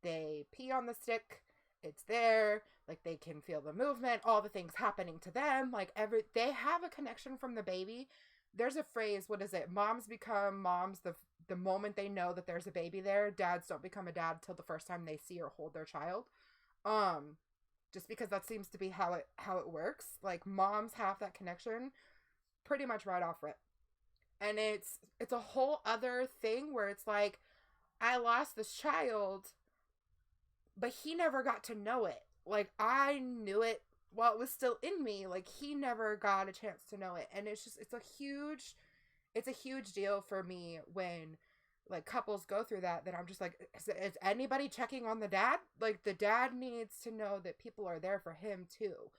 They pee on the stick, it's there, like they can feel the movement, all the things happening to them, like they have a connection from the baby. There's a phrase, what is it? Moms become moms the moment they know that there's a baby there. Dads don't become a dad till the first time they see or hold their child. Just because that seems to be how it works. Like moms have that connection pretty much right off rip. And it's a whole other thing where it's like, I lost this child, but he never got to know it. Like I knew it while it was still in me. Like he never got a chance to know it. And it's a huge deal for me when like couples go through that I'm just like, is anybody checking on the dad? Like the dad needs to know that people are there for him too.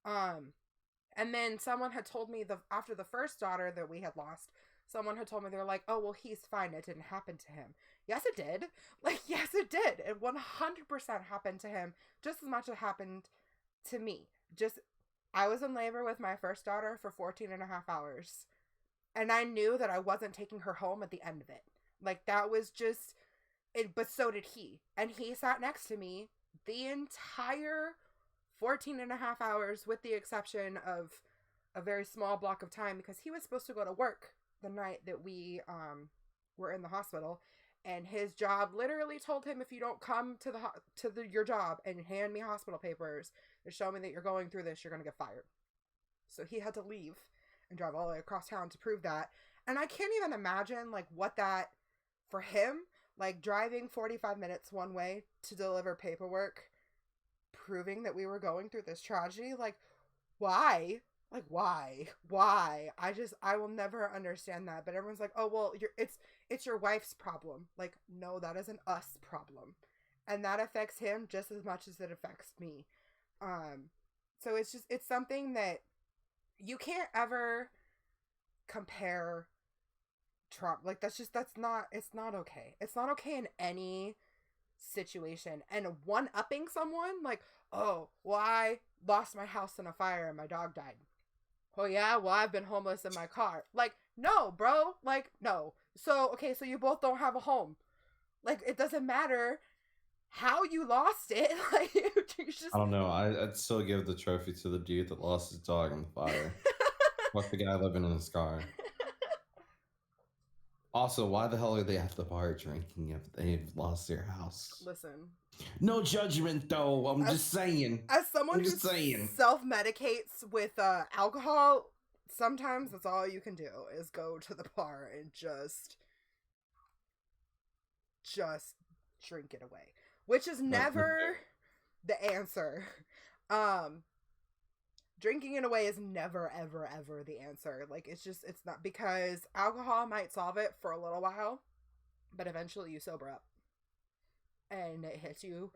And then someone had told me after the first daughter that we had lost, someone had told me, they're like, oh, well, he's fine. It didn't happen to him. Yes, it did. Like, yes, it did. It 100% happened to him just as much as it happened to me. I was in labor with my first daughter for 14 and a half hours. And I knew that I wasn't taking her home at the end of it. Like, that was just it. But so did he. And he sat next to me the entire 14 and a half hours, with the exception of a very small block of time because he was supposed to go to work the night that we were in the hospital, and his job literally told him, if you don't come to your job and hand me hospital papers to show me that you're going through this, you're going to get fired. So he had to leave and drive all the way across town to prove that. And I can't even imagine like what that for him, like driving 45 minutes one way to deliver paperwork proving that we were going through this tragedy. Like why? Like why? I will never understand that. But everyone's like, oh well, it's your wife's problem. Like, no, that is an us problem. And that affects him just as much as it affects me. So it's something that you can't ever compare Trump. Like it's not okay. It's not okay in any situation. And one-upping someone like, oh, well, I lost my house in a fire and my dog died. Oh yeah, well, I've been homeless in my car. Like, no, bro. Like, no. So, okay, so you both don't have a home. Like, it doesn't matter how you lost it. Like, you just... I don't know. I'd still give the trophy to the dude that lost his dog in the fire. Fuck the guy living in his car. Also, why the hell are they at the bar drinking if they've lost their house? Listen. No judgment, though. I'm just saying. As someone who self-medicates with alcohol, sometimes that's all you can do is go to the bar and just drink it away. Which is never the answer. Drinking it away is never, ever, ever the answer. Like, it's not, because alcohol might solve it for a little while, but eventually you sober up. And it hits you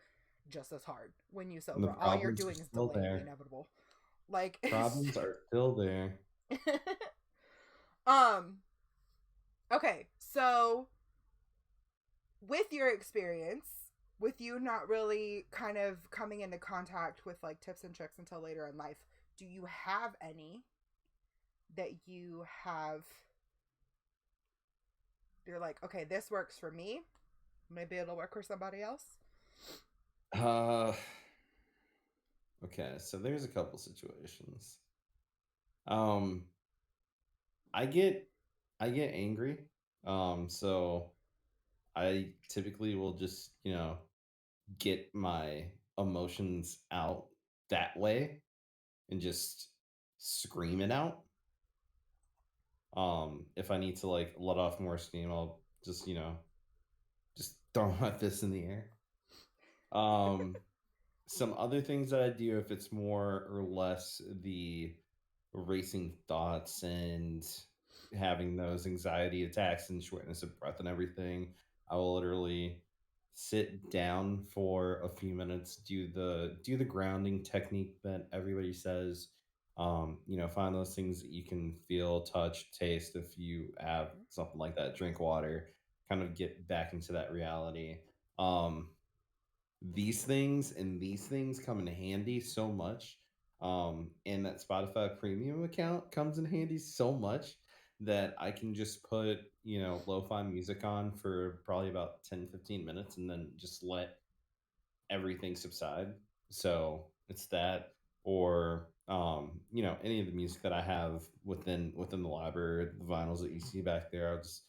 just as hard when you sober. All you're doing is delaying the inevitable. Like, problems are still there. Okay, so with your experience, with you not really kind of coming into contact with like tips and tricks until later in life, do you have any that you're like, okay, this works for me, maybe it'll work for somebody else? Okay, so there's a couple situations. I get angry. So I typically will just, get my emotions out that way and just scream it out. If I need to like let off more steam, I'll just, just throw my fist in the air. Some other things that I do, if it's more or less the racing thoughts and having those anxiety attacks and shortness of breath and everything, I will literally sit down for a few minutes, do the grounding technique that everybody says, Find those things that you can feel, touch, taste. If you have something like that, drink water, kind of get back into that reality. Um, these things come in handy so much. And that Spotify premium account comes in handy so much that I can just put, lo-fi music on for probably about 10-15 minutes and then just let everything subside. So it's that, or any of the music that I have within the library, the vinyls that you see back there, I'll just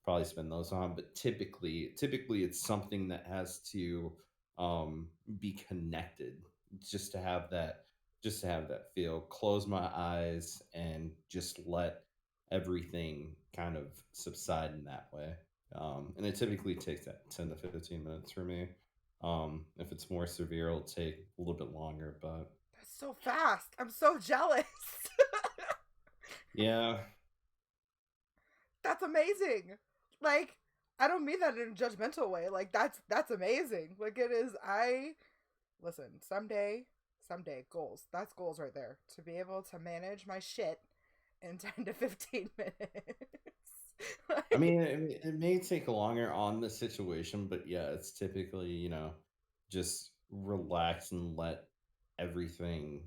probably spend those on. But typically it's something that has to be connected, just to have that feel. Close my eyes and just let everything kind of subside in that way. And it typically takes that 10 to 15 minutes for me. If it's more severe, it'll take a little bit longer, but That's so fast. I'm so jealous. yeah. That's amazing. Like, I don't mean that in a judgmental way. Like, that's amazing. Like, it is. Listen, someday, goals. That's goals right there. To be able to manage my shit in 10 to 15 minutes. I mean, it may take longer on the situation, but yeah, it's typically, just relax and let everything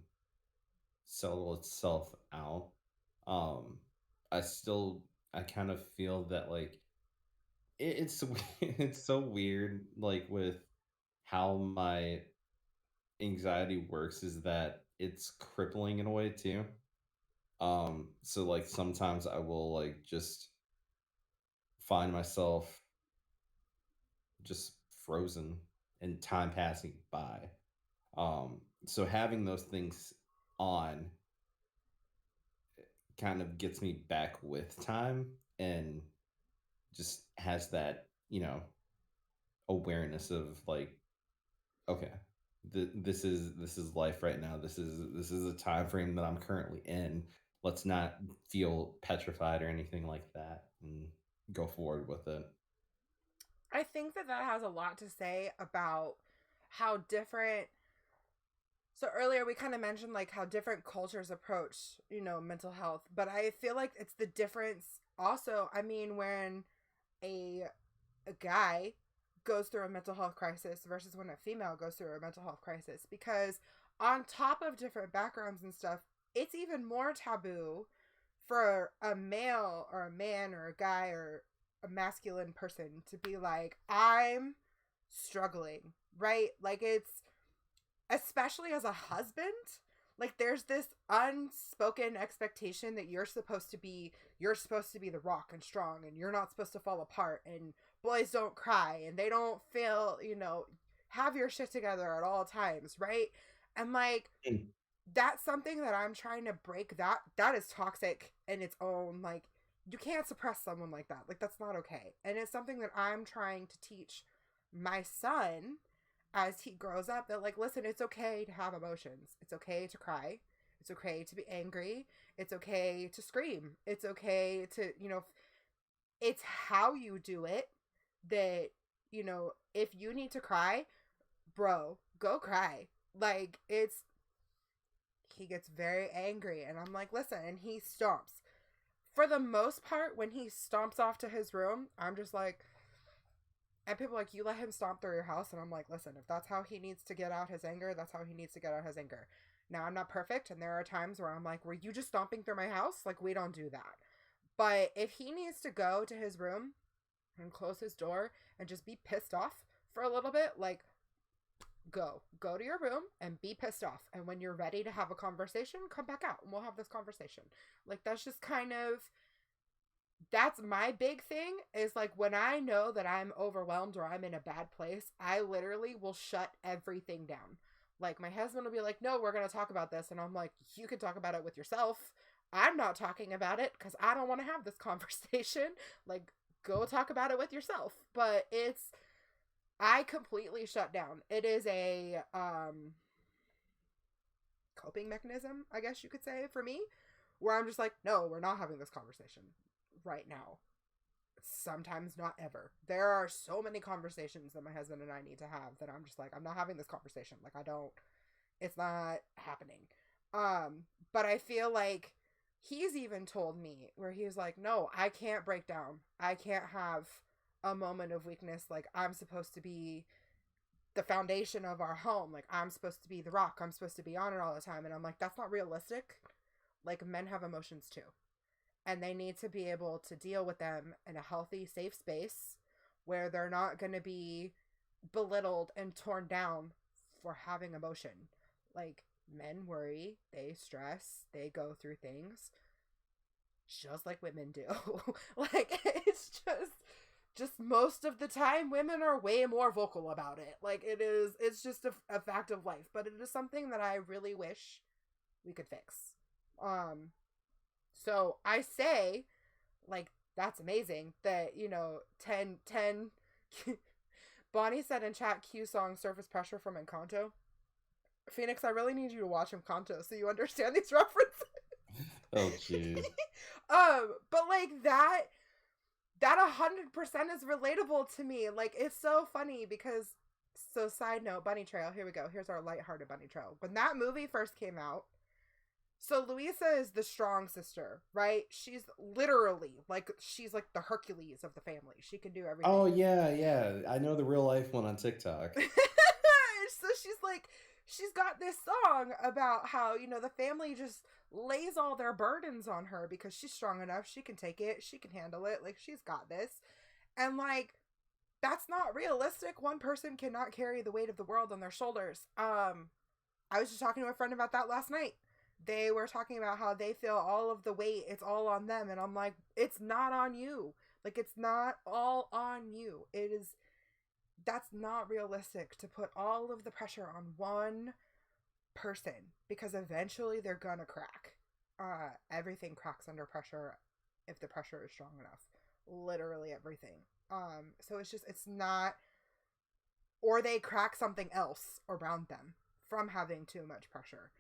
settle itself out. Um, I kind of feel that like it's it's so weird, like with how my anxiety works, is that it's crippling in a way too. So like sometimes I will like just find myself just frozen and time passing by. So having those things on kind of gets me back with time and just has that, awareness of like, okay, this is life right now. This is a time frame that I'm currently in. Let's not feel petrified or anything like that, and go forward with it. I think that has a lot to say about how different. So earlier we kind of mentioned like how different cultures approach, mental health, but I feel like it's the difference also. I mean, when a guy goes through a mental health crisis versus when a female goes through a mental health crisis, because on top of different backgrounds and stuff, it's even more taboo for a male or a man or a guy or a masculine person to be like, I'm struggling, right? Like, it's, especially as a husband, like there's this unspoken expectation that you're supposed to be the rock and strong, and you're not supposed to fall apart, and boys don't cry, and they don't feel, have your shit together at all times, right? And like, that's something that I'm trying to break. That is toxic in its own. Like, you can't suppress someone like that. Like, that's not okay. And it's something that I'm trying to teach my son as he grows up, that like, listen, it's okay to have emotions. It's okay to cry. It's okay to be angry. It's okay to scream. It's okay to, it's how you do it that, if you need to cry, bro, go cry. Like, he gets very angry, and I'm like, listen, and he stomps. For the most part, when he stomps off to his room, I'm just like, and people are like, you let him stomp through your house? And I'm like, listen, if that's how he needs to get out his anger, that's how he needs to get out his anger. Now, I'm not perfect, and there are times where I'm like, were you just stomping through my house? Like, we don't do that. But if he needs to go to his room and close his door and just be pissed off for a little bit, like, go to your room and be pissed off. And when you're ready to have a conversation, come back out and we'll have this conversation. Like, that's just kind of, that's my big thing, is like, when I know that I'm overwhelmed or I'm in a bad place, I literally will shut everything down. Like, my husband will be like, no, we're going to talk about this. And I'm like, you can talk about it with yourself. I'm not talking about it because I don't want to have this conversation. Like, go talk about it with yourself. But I completely shut down. It is a coping mechanism, I guess you could say, for me, where I'm just like, no, we're not having this conversation right now. Sometimes not ever. There are so many conversations that my husband and I need to have that I'm just like, I'm not having this conversation. Like, it's not happening. But I feel like he's even told me where he's like, no, I can't break down. I can't have a moment of weakness. Like, I'm supposed to be the foundation of our home. Like, I'm supposed to be the rock. I'm supposed to be on it all the time. And I'm like, that's not realistic. Like, men have emotions too. And they need to be able to deal with them in a healthy, safe space where they're not going to be belittled and torn down for having emotion. Like, men worry, they stress, they go through things just like women do. Like, it's just most of the time women are way more vocal about it. Like, it's just a fact of life, but it is something that I really wish we could fix. So I say, like, that's amazing that, 10 Bonnie said in chat, Q song Surface Pressure from Encanto. Phoenix, I really need you to watch Encanto so you understand these references. Oh, jeez. But like that 100% is relatable to me. Like, it's so funny because, so side note, Bunny Trail, here we go. Here's our lighthearted Bunny Trail. When that movie first came out, so Louisa is the strong sister, right? She's literally she's like the Hercules of the family. She can do everything. Oh, yeah. I know the real life one on TikTok. So she's got this song about how, the family just lays all their burdens on her because she's strong enough. She can take it. She can handle it. Like, she's got this. And like, that's not realistic. One person cannot carry the weight of the world on their shoulders. I was just talking to a friend about that last night. They were talking about how they feel all of the weight, it's all on them. And I'm like, it's not on you. Like, it's not all on you. That's not realistic to put all of the pressure on one person, because eventually they're gonna crack. Everything cracks under pressure if the pressure is strong enough. Literally everything. So it's not, or they crack something else around them from having too much pressure.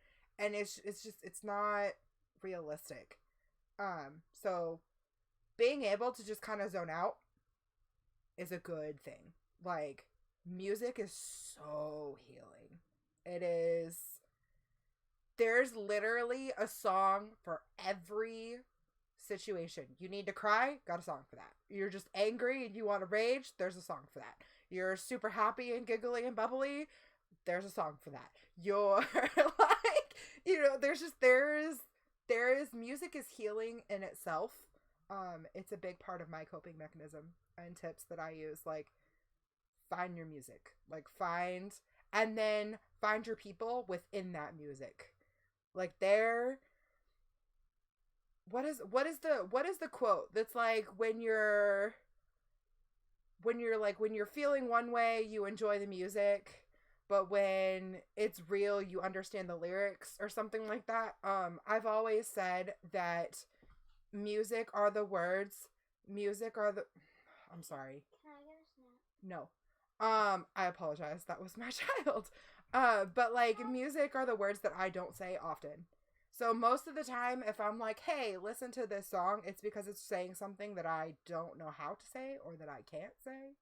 And it's not realistic. So being able to just kind of zone out is a good thing. Like, music is so healing. It is. There's literally a song for every situation. You need to cry, got a song for that. You're just angry and you want to rage, there's a song for that. You're super happy and giggly and bubbly, there's a song for that. You're like, there is music is healing in itself. It's a big part of my coping mechanism and tips that I use. Like, find your music. Like, find your people within that music. Like, what is the quote that's like, when you're feeling one way, you enjoy the music, but when it's real, you understand the lyrics, or something like that. I've always said that music are the words. I'm sorry. Can I get a snack? No. I apologize. That was my child. But like, music are the words that I don't say often. So most of the time, if I'm like, hey, listen to this song, it's because it's saying something that I don't know how to say or that I can't say.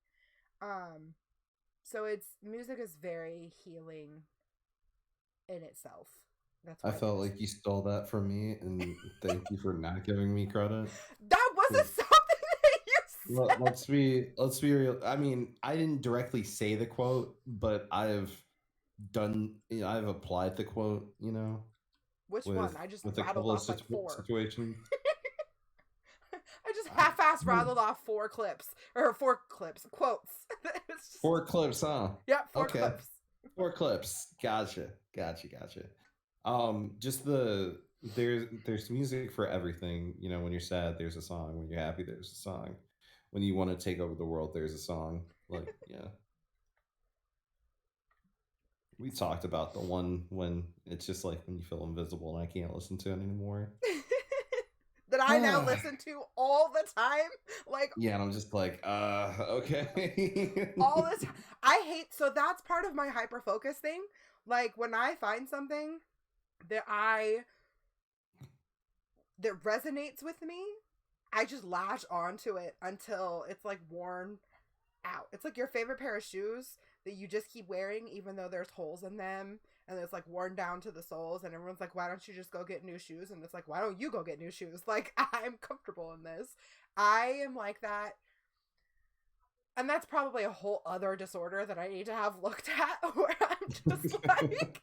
So music is very healing in itself. That's I felt like you stole that from me, and thank you for not giving me credit. That wasn't something that you said. Let's be real. I mean, I didn't directly say the quote, but I've applied the quote, Which one? I just with a rattled couple off of like 4 situations. I just half-ass rattled off 4 quotes. 4 clips, huh? Yeah, 4 clips. 4 clips. Gotcha. Just there's music for everything. When you're sad, there's a song. When you're happy, there's a song. When you want to take over the world, there's a song. Like, yeah. We talked about the one when it's just like when you feel invisible and I can't listen to it anymore. That I now listen to all the time. Like, yeah, and I'm just like, okay. all the time. So that's part of my hyper focus thing. Like, when I find something that resonates with me, I just latch onto it until it's like worn out. It's like your favorite pair of shoes that you just keep wearing even though there's holes in them and it's like worn down to the soles, and everyone's like, why don't you just go get new shoes? And it's like, why don't you go get new shoes? Like, I'm comfortable in this. I am like that. And that's probably a whole other disorder that I need to have looked at, where I'm just like,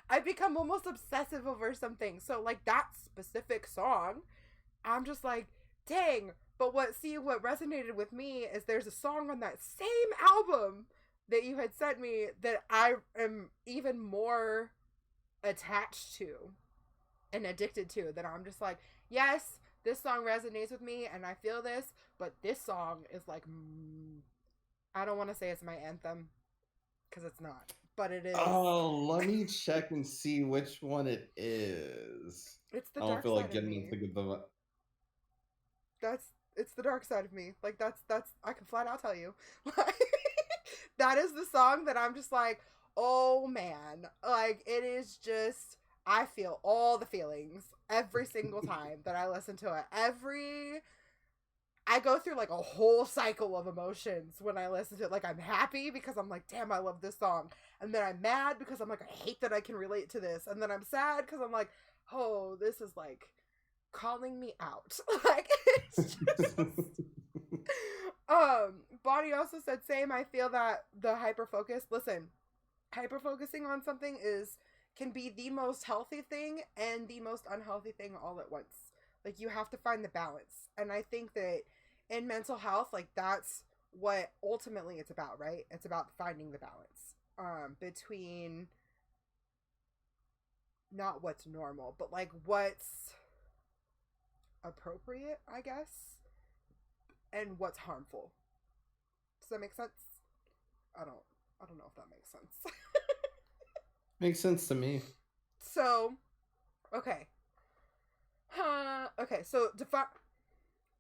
I become almost obsessive over something. So like that specific song, I'm just like, dang. But what resonated with me is there's a song on that same album that you had sent me that I am even more attached to and addicted to, that I'm just like, yes, this song resonates with me and I feel this, but this song is like, I don't want to say it's my anthem because it's not, but it is. Oh, let me check and see which one it is. It's the I don't dark feel side like of getting me. into the. It's the dark side of me. Like that's I can flat out tell you. That is the song that I'm just like, oh man. Like it is just, I feel all the feelings every single time that I listen to it. I go through like a whole cycle of emotions when I listen to it. Like I'm happy because I'm like, damn, I love this song. And then I'm mad because I'm like, I hate that I can relate to this. And then I'm sad because I'm like, oh, this is like calling me out. Like it's just Bonnie also said same. I feel that the hyper focus, listen, hyper focusing on something can be the most healthy thing and the most unhealthy thing all at once. Like you have to find the balance. And I think that in mental health, like that's what ultimately it's about, right? It's about finding the balance between not what's normal, but like what's appropriate, I guess, and what's harmful. Does that make sense? I don't know if that makes sense. Makes sense to me. So, okay. Okay, so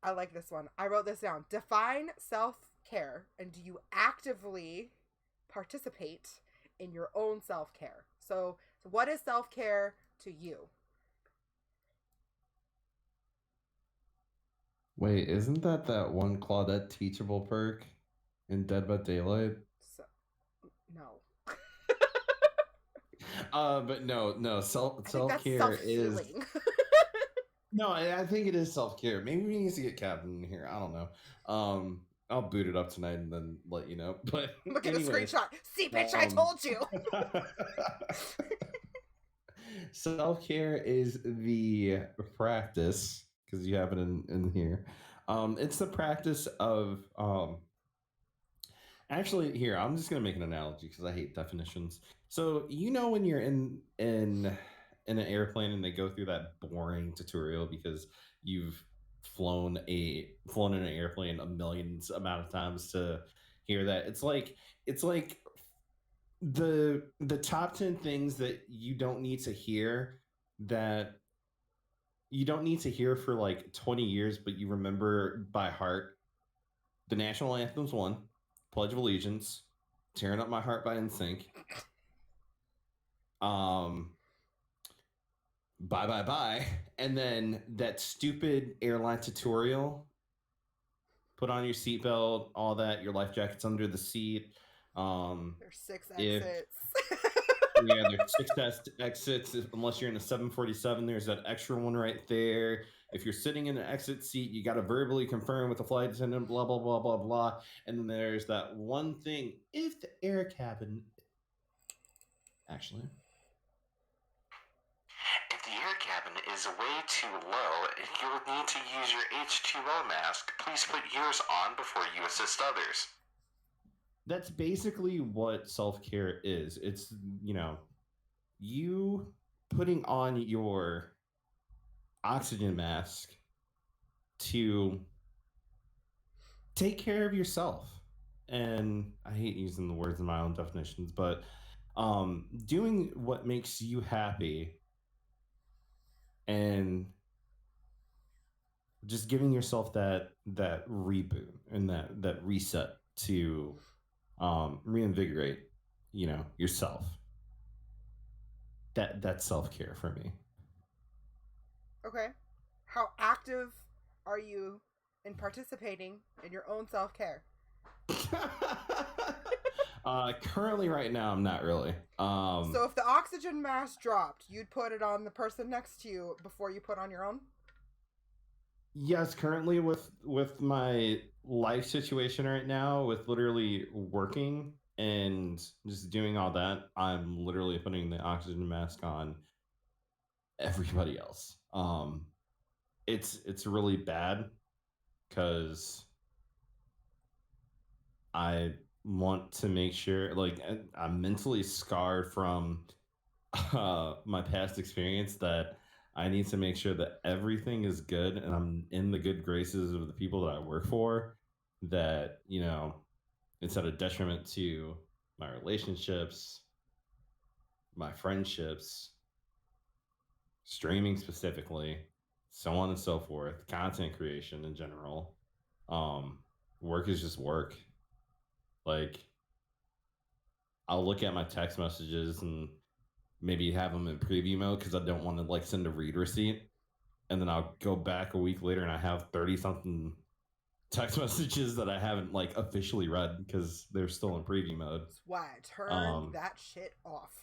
I like this one. I wrote this down. Define self-care, and do you actively participate in your own self-care? So what is self-care to you? Wait, isn't that one Claudette teachable perk in Dead by Daylight? So, no. But no, self-care is self-healing. no, I think it is self-care. Maybe we need to get Captain in here. I don't know. I'll boot it up tonight and then let you know. But look at anyways, the screenshot. See, bitch, I told you. Self-care is the practice, because you have it in here. It's the practice of actually, here, I'm just gonna make an analogy because I hate definitions. So when you're in an airplane and they go through that boring tutorial because you've flown in an airplane a millions amount of times to hear that. It's like the top 10 things that you don't need to hear, that you don't need to hear for like 20 years, but you remember by heart. The national anthem's one, Pledge of Allegiance, Tearing Up My Heart by NSYNC, Bye Bye Bye, and then that stupid airline tutorial, put on your seatbelt, all that, your life jacket's under the seat. There's 6 exits. Yeah, there's 6 exits. Unless you're in a 747, there's that extra one right there. If you're sitting in an exit seat, you got to verbally confirm with the flight attendant, blah, blah, blah, blah, blah. And then there's that one thing. If the air cabin... Actually... If the air cabin is way too low, you'll need to use your H2O mask. Please put yours on before you assist others. That's basically what self-care is. It's, you putting on your oxygen mask to take care of yourself. And I hate using the words in my own definitions, but doing what makes you happy and just giving yourself that reboot and that reset to reinvigorate, yourself. That's self-care for me. Okay. How active are you in participating in your own self-care? Currently, right now, I'm not really. So if the oxygen mask dropped, you'd put it on the person next to you before you put on your own? Yes, currently with my life situation right now, with literally working and just doing all that, I'm literally putting the oxygen mask on everybody else. It's really bad because I want to make sure, like, I'm mentally scarred from my past experience, that I need to make sure that everything is good and I'm in the good graces of the people that I work for, that, it's at a detriment to my relationships, my friendships, streaming specifically, so on and so forth, content creation in general. Work is just work. Like, I'll look at my text messages and maybe have them in preview mode because I don't want to like send a read receipt, and then I'll go back a week later and I have 30 something text messages that I haven't like officially read because they're still in preview mode. That's why I turned that shit off.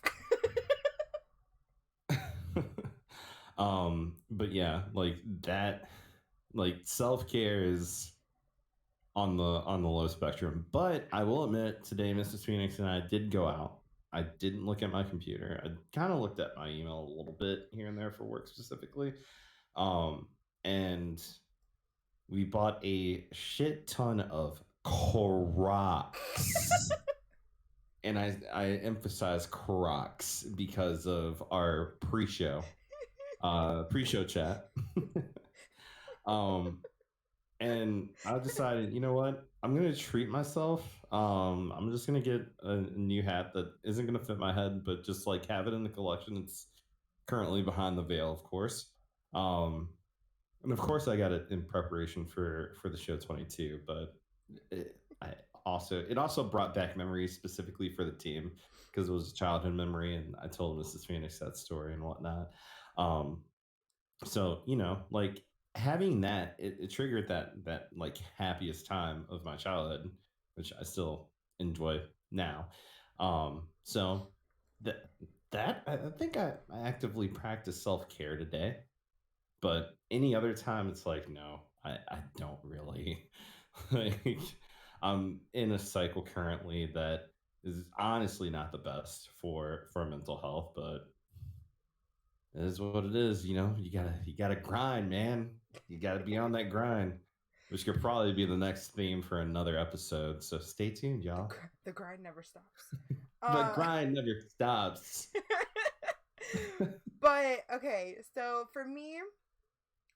But yeah, like that, like self-care is on the low spectrum. But I will admit, today Mrs. Phoenix and I did go out. I didn't look at my computer. I kind of looked at my email a little bit here and there for work specifically. And we bought a shit ton of Crocs. And I emphasize Crocs because of our pre-show chat. And I decided, you know what? I'm going to treat myself. I'm just going to get a new hat that isn't going to fit my head, but just like have it in the collection. It's currently behind the veil, of course. And of course I got it in preparation for the show 22, but it also brought back memories specifically for the team because it was a childhood memory, and I told Mrs. Phoenix that story and whatnot. So, like having that, it triggered that like happiest time of my childhood, which I still enjoy now. So that I think I actively practice self-care today, but any other time it's like, no, I don't really. Like, I'm in a cycle currently that is honestly not the best for mental health, but it is what it is. You gotta grind, man. You gotta be on that grind, which could probably be the next theme for another episode. So stay tuned, y'all. The grind never stops. The grind never stops. But okay, so for me,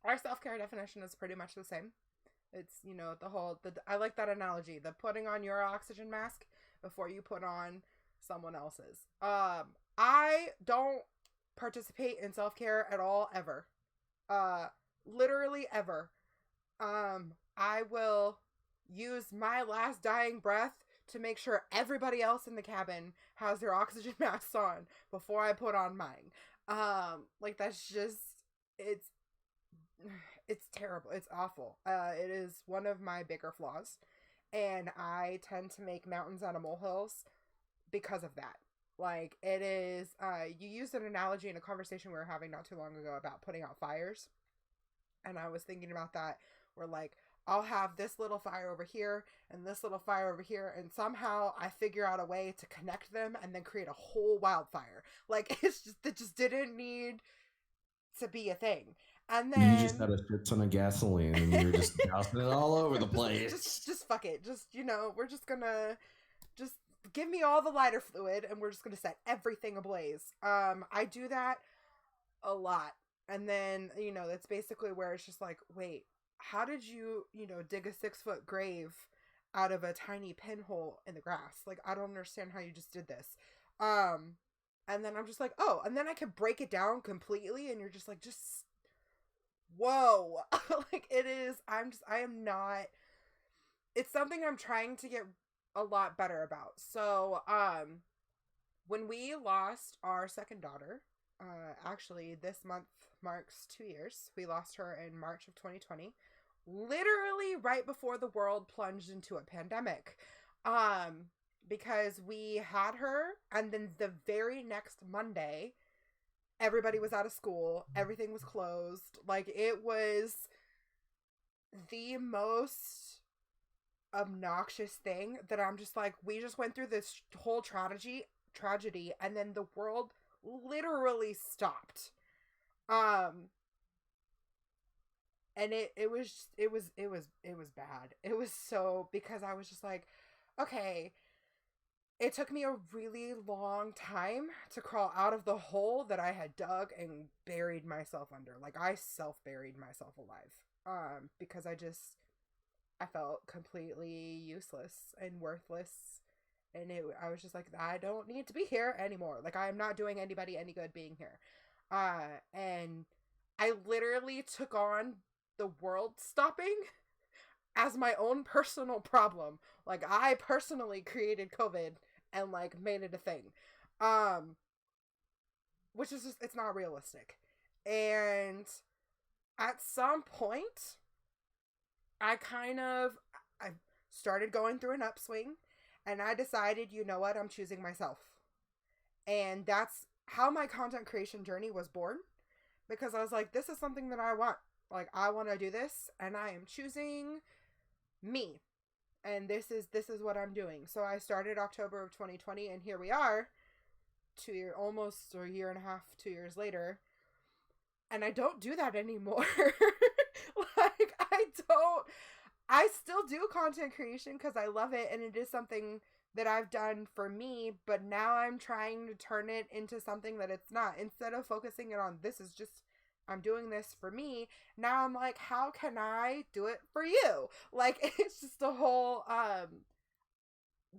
our self-care definition is pretty much the same. It's, I like that analogy, the putting on your oxygen mask before you put on someone else's. I don't participate in self-care at all, ever. Literally ever. I will use my last dying breath to make sure everybody else in the cabin has their oxygen masks on before I put on mine. Like, that's just, it's terrible. It's awful. It is one of my bigger flaws, and I tend to make mountains out of molehills because of that. Like, it is, you used an analogy in a conversation we were having not too long ago about putting out fires, and I was thinking about that, where, like, I'll have this little fire over here and this little fire over here, and somehow I figure out a way to connect them and then create a whole wildfire. Like, it just didn't need to be a thing. And then you just had a shit ton of gasoline and you were just dousing it all over the place. Just fuck it. Just, we're just gonna just give me all the lighter fluid and we're just gonna set everything ablaze. I do that a lot. And then, that's basically where it's just like, wait, how did you, dig a 6-foot grave out of a tiny pinhole in the grass? Like, I don't understand how you just did this. And then I'm just like, oh, and then I can break it down completely, and you're just like, whoa. Like, it's something I'm trying to get a lot better about. So, when we lost our second daughter, actually this month marks 2 years. We lost her in March of 2020, literally right before the world plunged into a pandemic. because we had her, and then the very next Monday, everybody was out of school. Everything was closed. Like, it was the most obnoxious thing that I'm just like, we just went through this whole tragedy, and then the world literally stopped. And it was bad. It was so, because I was just like, okay, it took me a really long time to crawl out of the hole that I had dug and buried myself under. Like, I self-buried myself alive. Because I felt completely useless and worthless. And I was just like, I don't need to be here anymore. Like, I am not doing anybody any good being here. And I literally took on the world stopping as my own personal problem. Like, I personally created COVID and, like, made it a thing. Which is just, it's not realistic. And at some point, I started going through an upswing, and I decided, you know what, I'm choosing myself. And that's how my content creation journey was born, because I was like, this is something that I want. Like, I want to do this, and I am choosing me. And this is what I'm doing. So I started October of 2020, and here we are, almost a year and a half, 2 years later. And I don't do that anymore. Like, I still do content creation because I love it, and it is something that I've done for me, but now I'm trying to turn it into something that it's not. Instead of focusing it on, this is just, I'm doing this for me, now I'm like, how can I do it for you? Like, it's just a whole,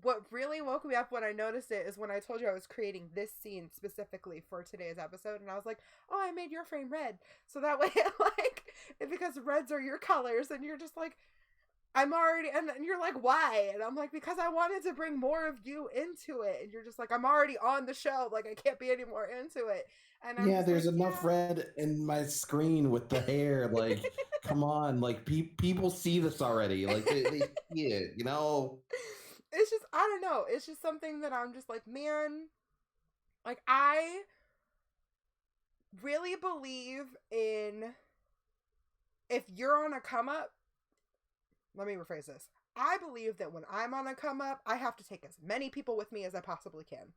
what really woke me up when I noticed it is when I told you I was creating this scene specifically for today's episode, and I was like, oh, I made your frame red, so that way, like, because reds are your colors, and you're just like, I'm already, and you're like, why? And I'm like, because I wanted to bring more of you into it, and you're just like, I'm already on the show, like, I can't be any more into it. And I'm there's like, enough red in my screen with the hair. Like, come on, like, people see this already. Like, they see it, you know? It's just, I don't know. It's just something that I'm just like, man, like, I really believe in, if you're on a come up, let me rephrase this. I believe that when I'm on a come up, I have to take as many people with me as I possibly can.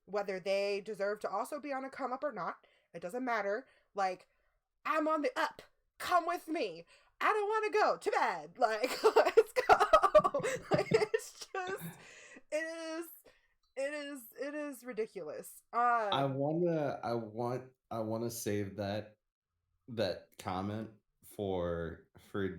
Whether they deserve to also be on a come up or not, it doesn't matter. Like, I'm on the up. Come with me. I don't want to go to bed. Like, let's go. Like, it's just, it is ridiculous. I wanna save that comment for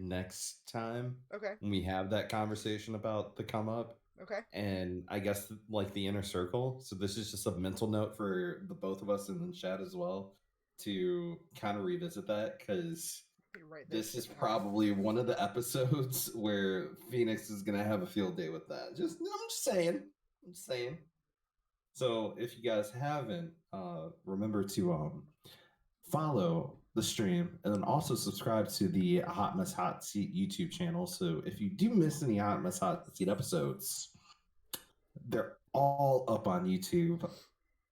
next time. Okay. When we have that conversation about the come up. Okay. And I guess, like, the inner circle. So this is just a mental note for the both of us and then Chad as well to kind of revisit that, because this is probably one of the episodes where Phoenix is gonna have a field day with that. I'm just saying. So if you guys haven't, remember to follow the stream and then also subscribe to the Hotmess Hotseat YouTube channel. So if you do miss any Hotmess Hotseat episodes, they're all up on YouTube,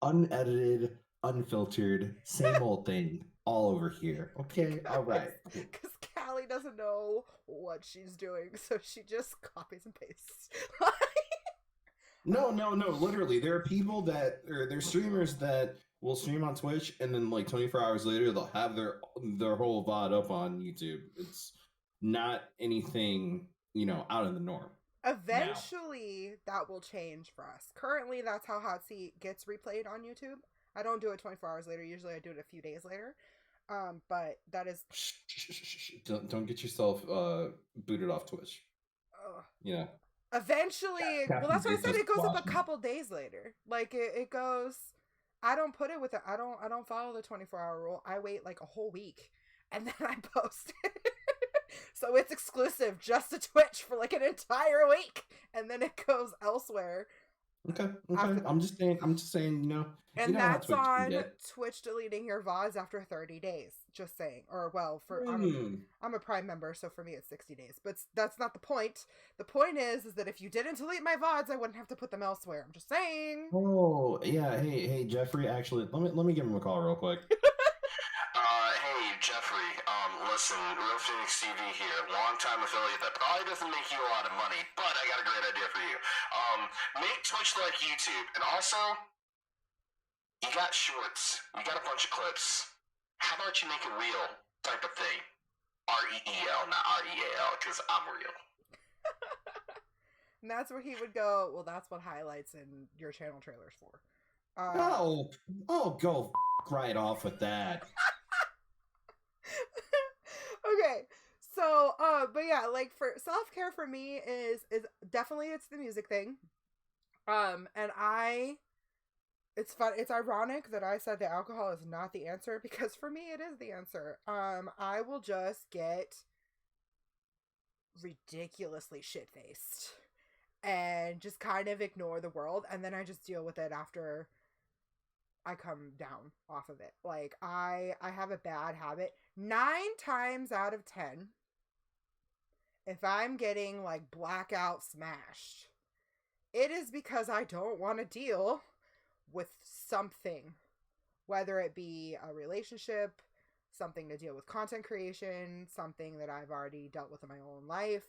unedited, unfiltered, same old thing, all over here. Okay, all right. Because Callie doesn't know what she's doing, so she just copies and pastes. No. Literally, there are people they're streamers that will stream on Twitch, and then, like, 24 hours later, they'll have their whole VOD up on YouTube. It's not anything, out of the norm. Eventually, that will change for us. Currently, that's how Hotseat gets replayed on YouTube. I don't do it 24 hours later. Usually, I do it a few days later. But that is... Don't get yourself booted off Twitch. Yeah. Eventually, well, that's why I said it goes up a couple days later. Like, it goes... I don't put it with it. I don't follow the 24-hour rule. I wait like a whole week, and then I post it. So it's exclusive just to Twitch for like an entire week, and then it goes elsewhere Okay. After the- I'm just saying, you know And how that's Twitch can on get. Twitch deleting your VODs after 30 days. Just saying. Or, well, Hmm. I'm a Prime member, so for me it's 60 days. But that's not the point. The point is that if you didn't delete my VODs, I wouldn't have to put them elsewhere. I'm just saying. Oh yeah, hey Jeffrey. Actually, let me give him a call real quick. Hey, Jeffrey, listen, Real Phoenix TV here, longtime affiliate that probably doesn't make you a lot of money, but I got a great idea for you. Make Twitch like YouTube, and also, you got shorts, you got a bunch of clips. How about you make a reel type of thing? REEL, not REAL, because I'm real. And that's where he would go, well, that's what highlights in your channel trailers for. Go right off with that. Okay, so but yeah, like for self-care for me is definitely it's the music thing. And it's ironic that I said that alcohol is not the answer, because for me it is the answer. I will just get ridiculously shit-faced and just kind of ignore the world, and then I just deal with it after I come down off of it. Like, I have a bad habit. 9 times out of 10, if I'm getting, like, blackout smashed, it is because I don't want to deal with something. Whether it be a relationship, something to deal with content creation, something that I've already dealt with in my own life,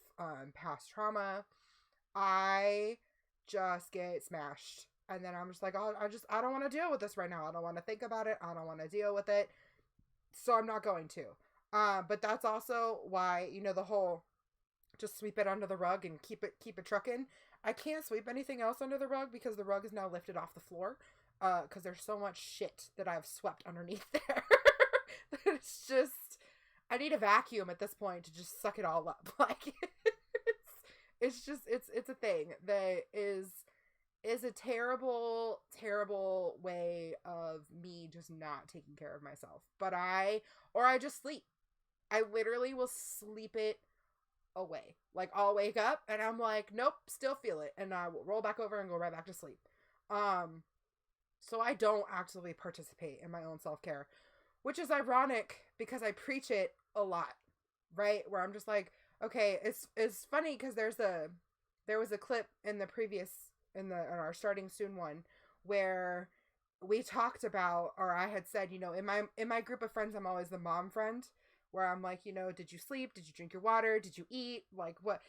past trauma. I just get smashed. And then I'm just like, oh, I don't want to deal with this right now. I don't want to think about it. I don't want to deal with it. So I'm not going to. But that's also why, you know, the whole just sweep it under the rug and keep it trucking. I can't sweep anything else under the rug because the rug is now lifted off the floor. Because there's so much shit that I've swept underneath there. It's just, I need a vacuum at this point to just suck it all up. Like, it's a thing that is a terrible way of me just not taking care of myself. But I just sleep. I literally will sleep it away. Like, I'll wake up and I'm like, nope, still feel it. And I will roll back over and go right back to sleep. So I don't actively participate in my own self-care, which is ironic because I preach it a lot, right? Where I'm just like, okay, it's funny because there was a clip in the previous, in our starting soon one, where we talked about, or I had said, you know, in my group of friends, I'm always the mom friend, where I'm like, you know, did you sleep? Did you drink your water? Did you eat? Like, what?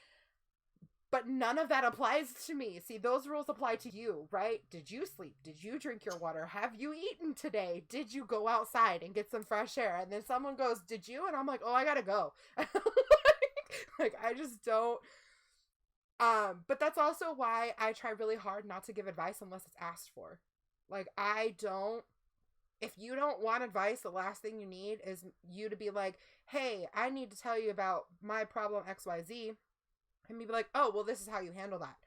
But none of that applies to me. See, those rules apply to you, right? Did you sleep? Did you drink your water? Have you eaten today? Did you go outside and get some fresh air? And then someone goes, did you? And I'm like, oh, I gotta go. like, I just don't. But that's also why I try really hard not to give advice unless it's asked for. Like, if you don't want advice, the last thing you need is you to be like, hey, I need to tell you about my problem XYZ. And me be like, oh, well, this is how you handle that.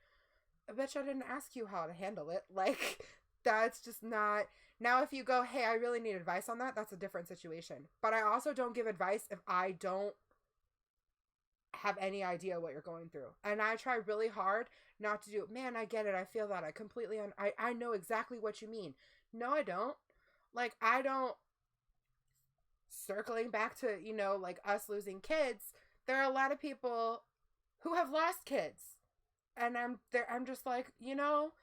I bet you I didn't ask you how to handle it. Like, that's just not. Now, if you go, hey, I really need advice on that, that's a different situation. But I also don't give advice if I don't have any idea what you're going through. And I try really hard not to do, man, I get it. I feel that. I completely, I know exactly what you mean. No, I don't. Like, I don't. Circling back to, you know, like us losing kids, there are a lot of people who have lost kids. And I'm just like, you know,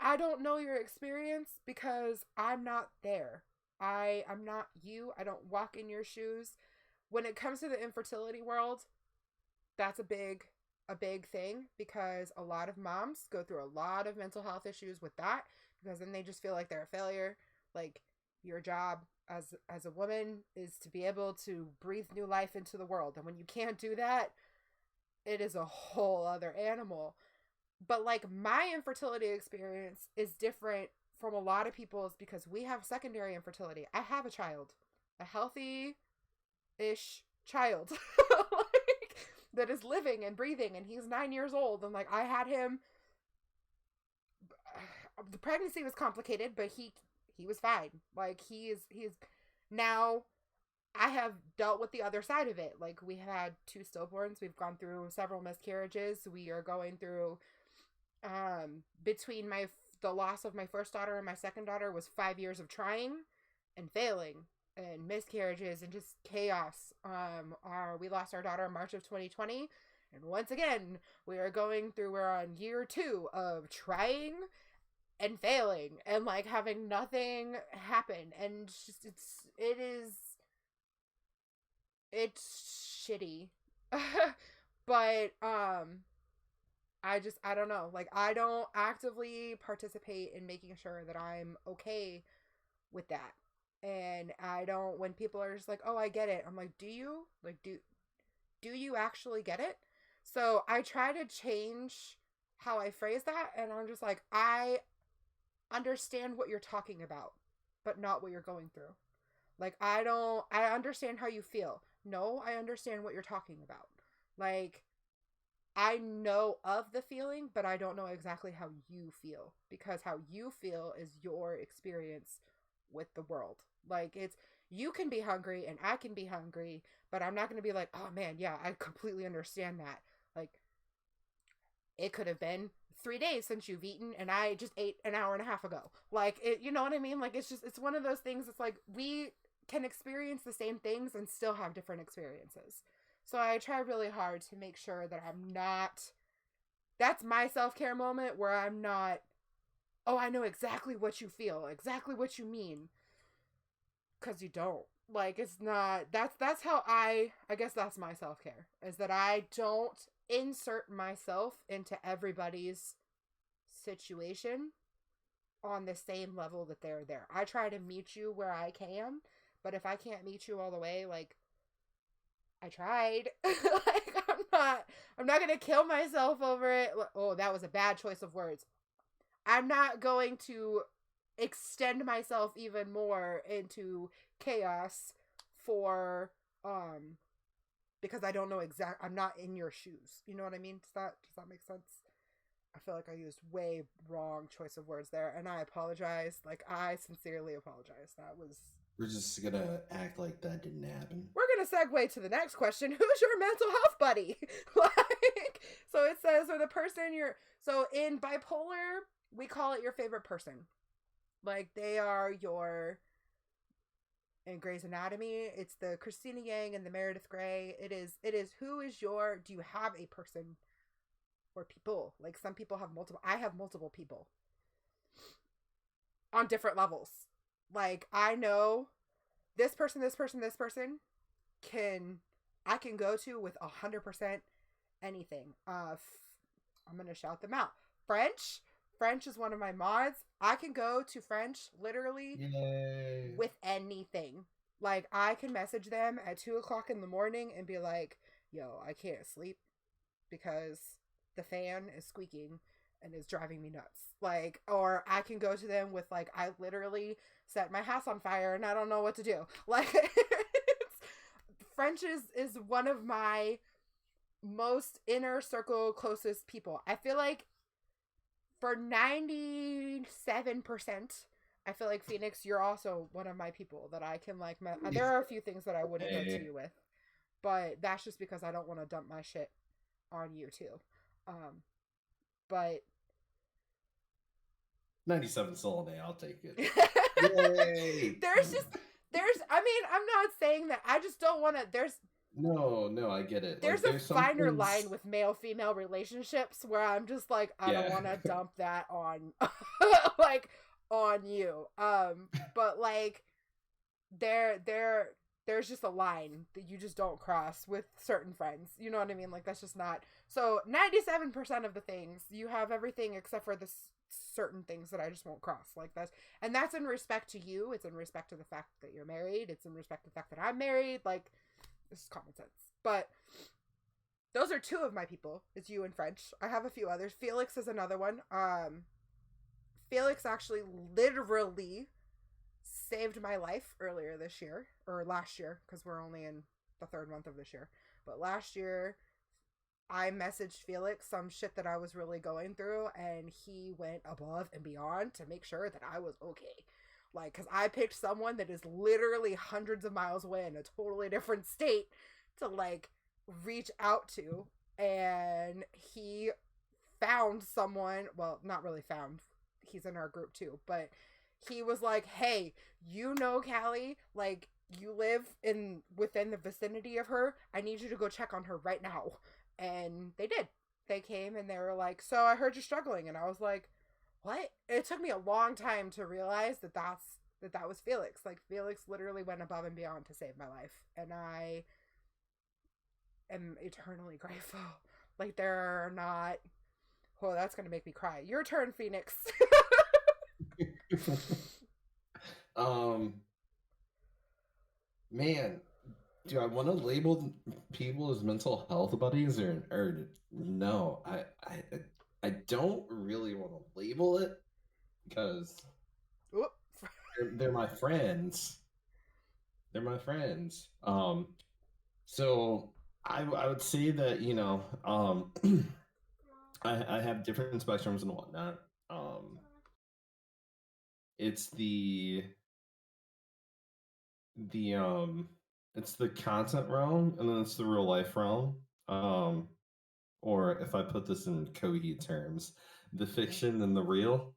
I don't know your experience because I'm not there. I'm not you. I don't walk in your shoes. When it comes to the infertility world, that's a big thing, because a lot of moms go through a lot of mental health issues with that, because then they just feel like they're a failure. Like, your job as a woman is to be able to breathe new life into the world. And when you can't do that, it is a whole other animal. But like, my infertility experience is different from a lot of people's because we have secondary infertility. I have a child, a healthy-ish child like, that is living and breathing, and he's 9 years old. And like, I had him, the pregnancy was complicated, but he was fine. Like, he's now, I have dealt with the other side of it. Like, we had 2 stillborns. We've gone through several miscarriages. We are going through between the loss of my first daughter and my second daughter was 5 years of trying and failing and miscarriages and just chaos. We lost our daughter in March of 2020, and once again we're on year 2 of trying and failing and like having nothing happen, and just it's shitty. But I don't know, like I don't actively participate in making sure that I'm okay with that. And I don't, when people are just like, oh, I get it, I'm like, do you? Like, do you actually get it? So I try to change how I phrase that, and I'm just like, I understand what you're talking about, but not what you're going through. Like, I understand how you feel. No, I understand what you're talking about. Like, I know of the feeling, but I don't know exactly how you feel, because how you feel is your experience with the world. Like, you can be hungry and I can be hungry, but I'm not going to be like, oh man, yeah, I completely understand that. Like, it could have been 3 days since you've eaten and I just ate an hour and a half ago. Like, you know what I mean? Like, it's one of those things. It's like, we can experience the same things and still have different experiences. So I try really hard to make sure that I'm not, that's my self-care moment where I'm not, oh, I know exactly what you feel, exactly what you mean. Because you don't. Like, it's not, that's how I guess that's my self-care, is that I don't insert myself into everybody's situation on the same level that they're there. I try to meet you where I can, but if I can't meet you all the way, like, I tried. Like, I'm not gonna kill myself over it. Oh, that was a bad choice of words. I'm not going to extend myself even more into chaos because I don't know I'm not in your shoes. You know what I mean? Does that make sense? I feel like I used way wrong choice of words there, and I apologize. Like, I sincerely apologize. We're just gonna act like that didn't happen. We're gonna segue to the next question. Who's your mental health buddy? Like, so it says, or the person so in bipolar, we call it your favorite person. Like, they are in Grey's Anatomy, it's the Christina Yang and the Meredith Grey. It is do you have a person or people? Like, some people have multiple. I have multiple people on different levels. Like, I know this person I can go to with 100% anything. I'm gonna shout them out. French is one of my mods. I can go to French literally with anything. Like, I can message them at 2:00 in the morning and be like, yo, I can't sleep because the fan is squeaking and is driving me nuts. Like, or I can go to them with, like, I literally set my house on fire and I don't know what to do. Like, French is one of my most inner circle closest people. I feel like for 97%, I feel like, Phoenix, you're also one of my people that I can, like, there are a few things that I wouldn't go to you with, but that's just because I don't want to dump my shit on you too. But 97 soul day, I'll take it. Yay! I mean, I'm not saying that. I just don't want to. No, I get it. There's a finer line with male-female relationships where I'm just like, I don't want to dump that on, like, on you. But, like, there's just a line that you just don't cross with certain friends. You know what I mean? Like, that's just not. So 97% of the things, you have everything except for the certain things that I just won't cross. Like, that's in respect to you. It's in respect to the fact that you're married. It's in respect to the fact that I'm married. Like, this is common sense. But those are two of my people. It's you and French. I have a few others. Felix is another one. Felix actually literally saved my life earlier this year, or last year, because we're only in the 3rd month of this year. But last year, I messaged Felix some shit that I was really going through, and he went above and beyond to make sure that I was okay. Like, because I picked someone that is literally hundreds of miles away in a totally different state to, like, reach out to, and he found someone, well, not really found, he's in our group too, but he was like, hey, you know Callie, like, you live within the vicinity of her, I need you to go check on her right now. And they did. They came and they were like, so I heard you're struggling. And I was like, what? It took me a long time to realize that that was Felix. Like, Felix literally went above and beyond to save my life. And I am eternally grateful. Like, there are not... Oh, that's going to make me cry. Your turn, Phoenix. Man, do I want to label people as mental health buddies or no? I don't really want to label it because they're my friends. They're my friends. So I would say that, you know, I have different spectrums and whatnot. It's it's the content realm, and then it's the real life realm. Or if I put this in Coheed terms, the fiction and the real.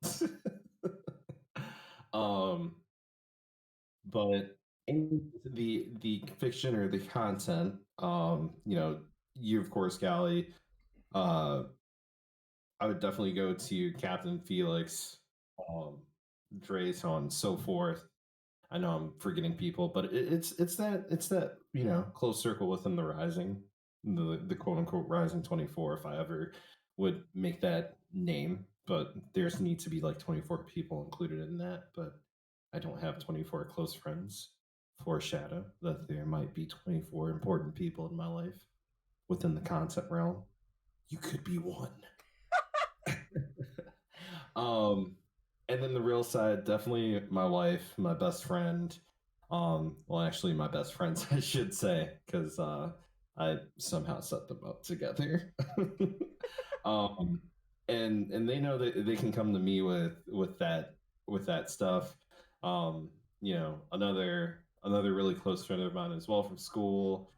But in the fiction or the content, you know, you of course, Callie, I would definitely go to Captain Felix, Dre, so on and so forth. I know I'm forgetting people, but it's that, you know, close circle within the rising, the quote unquote rising 24. If I ever would make that name, but there's need to be like 24 people included in that. But I don't have 24 close friends. Foreshadow that there might be 24 important people in my life within the content realm. You could be one. And then the real side, definitely my wife, my best friend. Well, actually, my best friends, I should say, because I somehow set them up together. And they know that they can come to me with that stuff. You know, another really close friend of mine as well from school.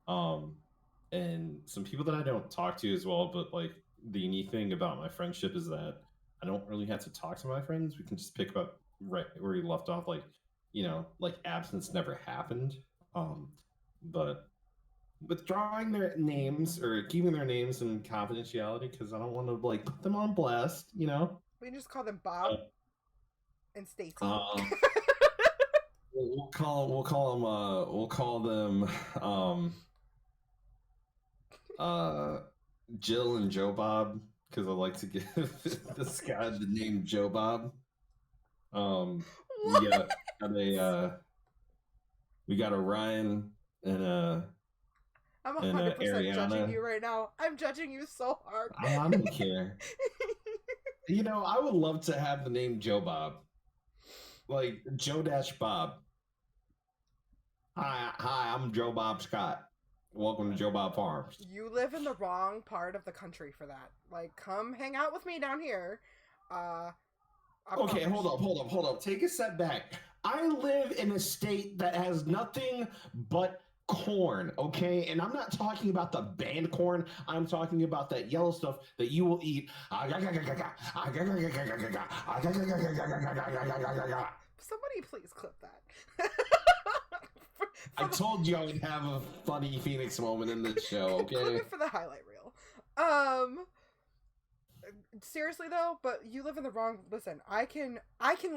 And some people that I don't talk to as well, but like the unique thing about my friendship is that I don't really have to talk to my friends. We can just pick up right where we left off, like, you know, like absence never happened. But withdrawing their names or keeping their names in confidentiality, because I don't want to like put them on blast, you know. We can just call them Bob and Stacy. We'll call them Jill and Joe Bob, because I like to give this guy the name Joe Bob. We got a Ryan and a I'm 100% judging you right now. I'm judging you so hard. I don't care. You know, I would love to have the name Joe Bob, like Joe Bob. Hi, I'm Joe Bob Scott. Welcome to Joe Bob Farms. You live in the wrong part of the country for that. Like, come hang out with me down here. Okay, hold up. Take a step back. I live in a state that has nothing but corn, okay? And I'm not talking about the band corn. I'm talking about that yellow stuff that you will eat. Somebody please clip that. I told you I would have a funny Phoenix moment in this show, okay? Clip it for the highlight reel. Seriously though, but you live in the wrong... Listen, I can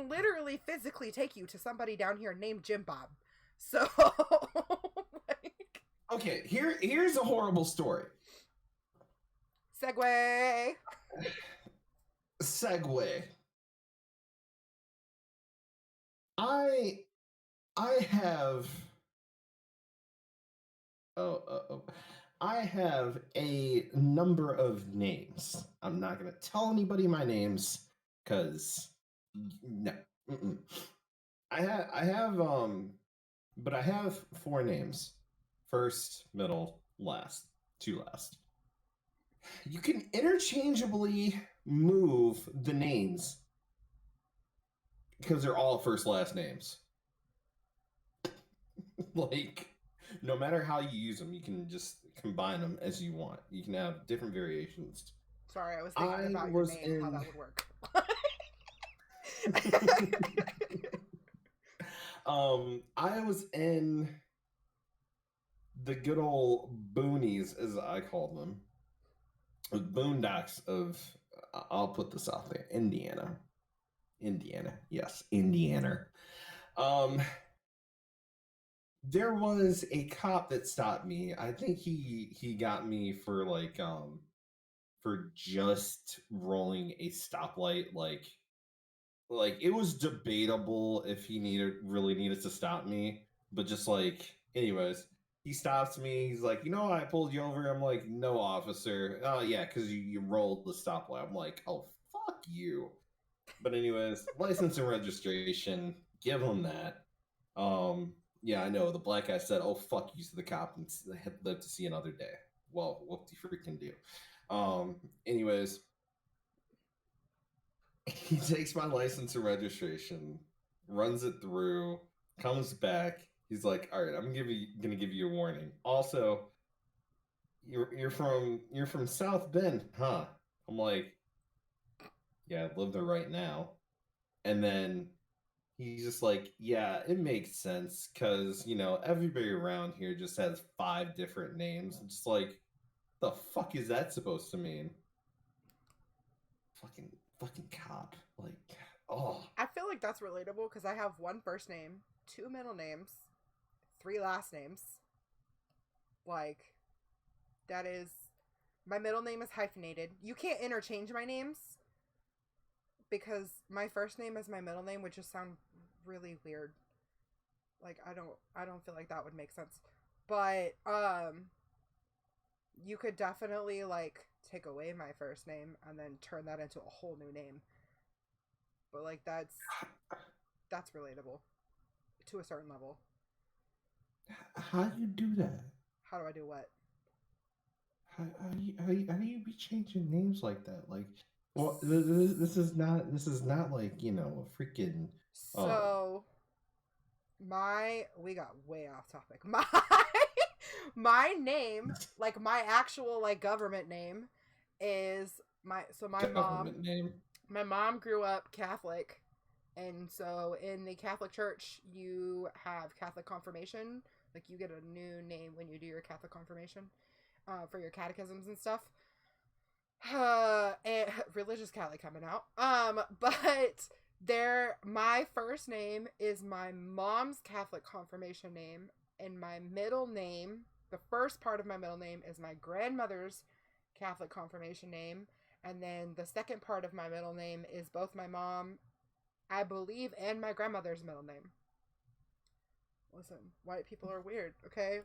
literally physically take you to somebody down here named Jim Bob. So, like... Okay, here's a horrible story. Segue. I have a number of names. I'm not going to tell anybody my names because no. I have 4 names. First, middle, last, 2 last. You can interchangeably move the names because they're all first last names. Like, no matter how you use them, you can just combine them as you want. You can have different variations Sorry, I was thinking about your name, how that would work. I was in the good old boonies, as I call them, the boondocks of, I'll put this out there, Indiana. Yes, Indiana. There was a cop that stopped me. I think he got me for for just rolling a stoplight. Like it was debatable if he really needed to stop me, but just anyways, he stops me. He's like, I pulled you over. I'm like, no, officer. Oh yeah, because you rolled the stoplight. I'm like, oh fuck you. But anyways, license and registration, give him that. Yeah, I know. The black guy said, "Oh fuck you" to the cop and lived to see another day. Well, what do you freaking do? Anyways, he takes my license and registration, runs it through, comes back. He's like, "All right, I'm gonna give you a warning. Also, you're from South Bend, huh?" I'm like, "Yeah, I live there right now." And then he's just like, "Yeah, it makes sense because everybody around here just has 5 different names." I'm just like, the fuck is that supposed to mean? Fucking cop. Oh. I feel like that's relatable because I have 1 first name, 2 middle names, 3 last names. That is, my middle name is hyphenated. You can't interchange my names because my first name is my middle name, which just sound really weird. I don't feel like that would make sense. But you could definitely take away my first name and then turn that into a whole new name. But that's relatable to a certain level. How do you do that? How do I do what? How do you be changing names like that? Well, this is not a freaking. So, we got way off topic. My name, my actual government name, is my government name. My mom grew up Catholic, and so in the Catholic Church, you have Catholic confirmation. You get a new name when you do your Catholic confirmation, for your catechisms and stuff. And religious Cali coming out. But my first name is my mom's Catholic confirmation name, and my middle name, the first part of my middle name, is my grandmother's Catholic confirmation name. And then the second part of my middle name is both my mom, I believe, and my grandmother's middle name. Listen, white people are weird, okay?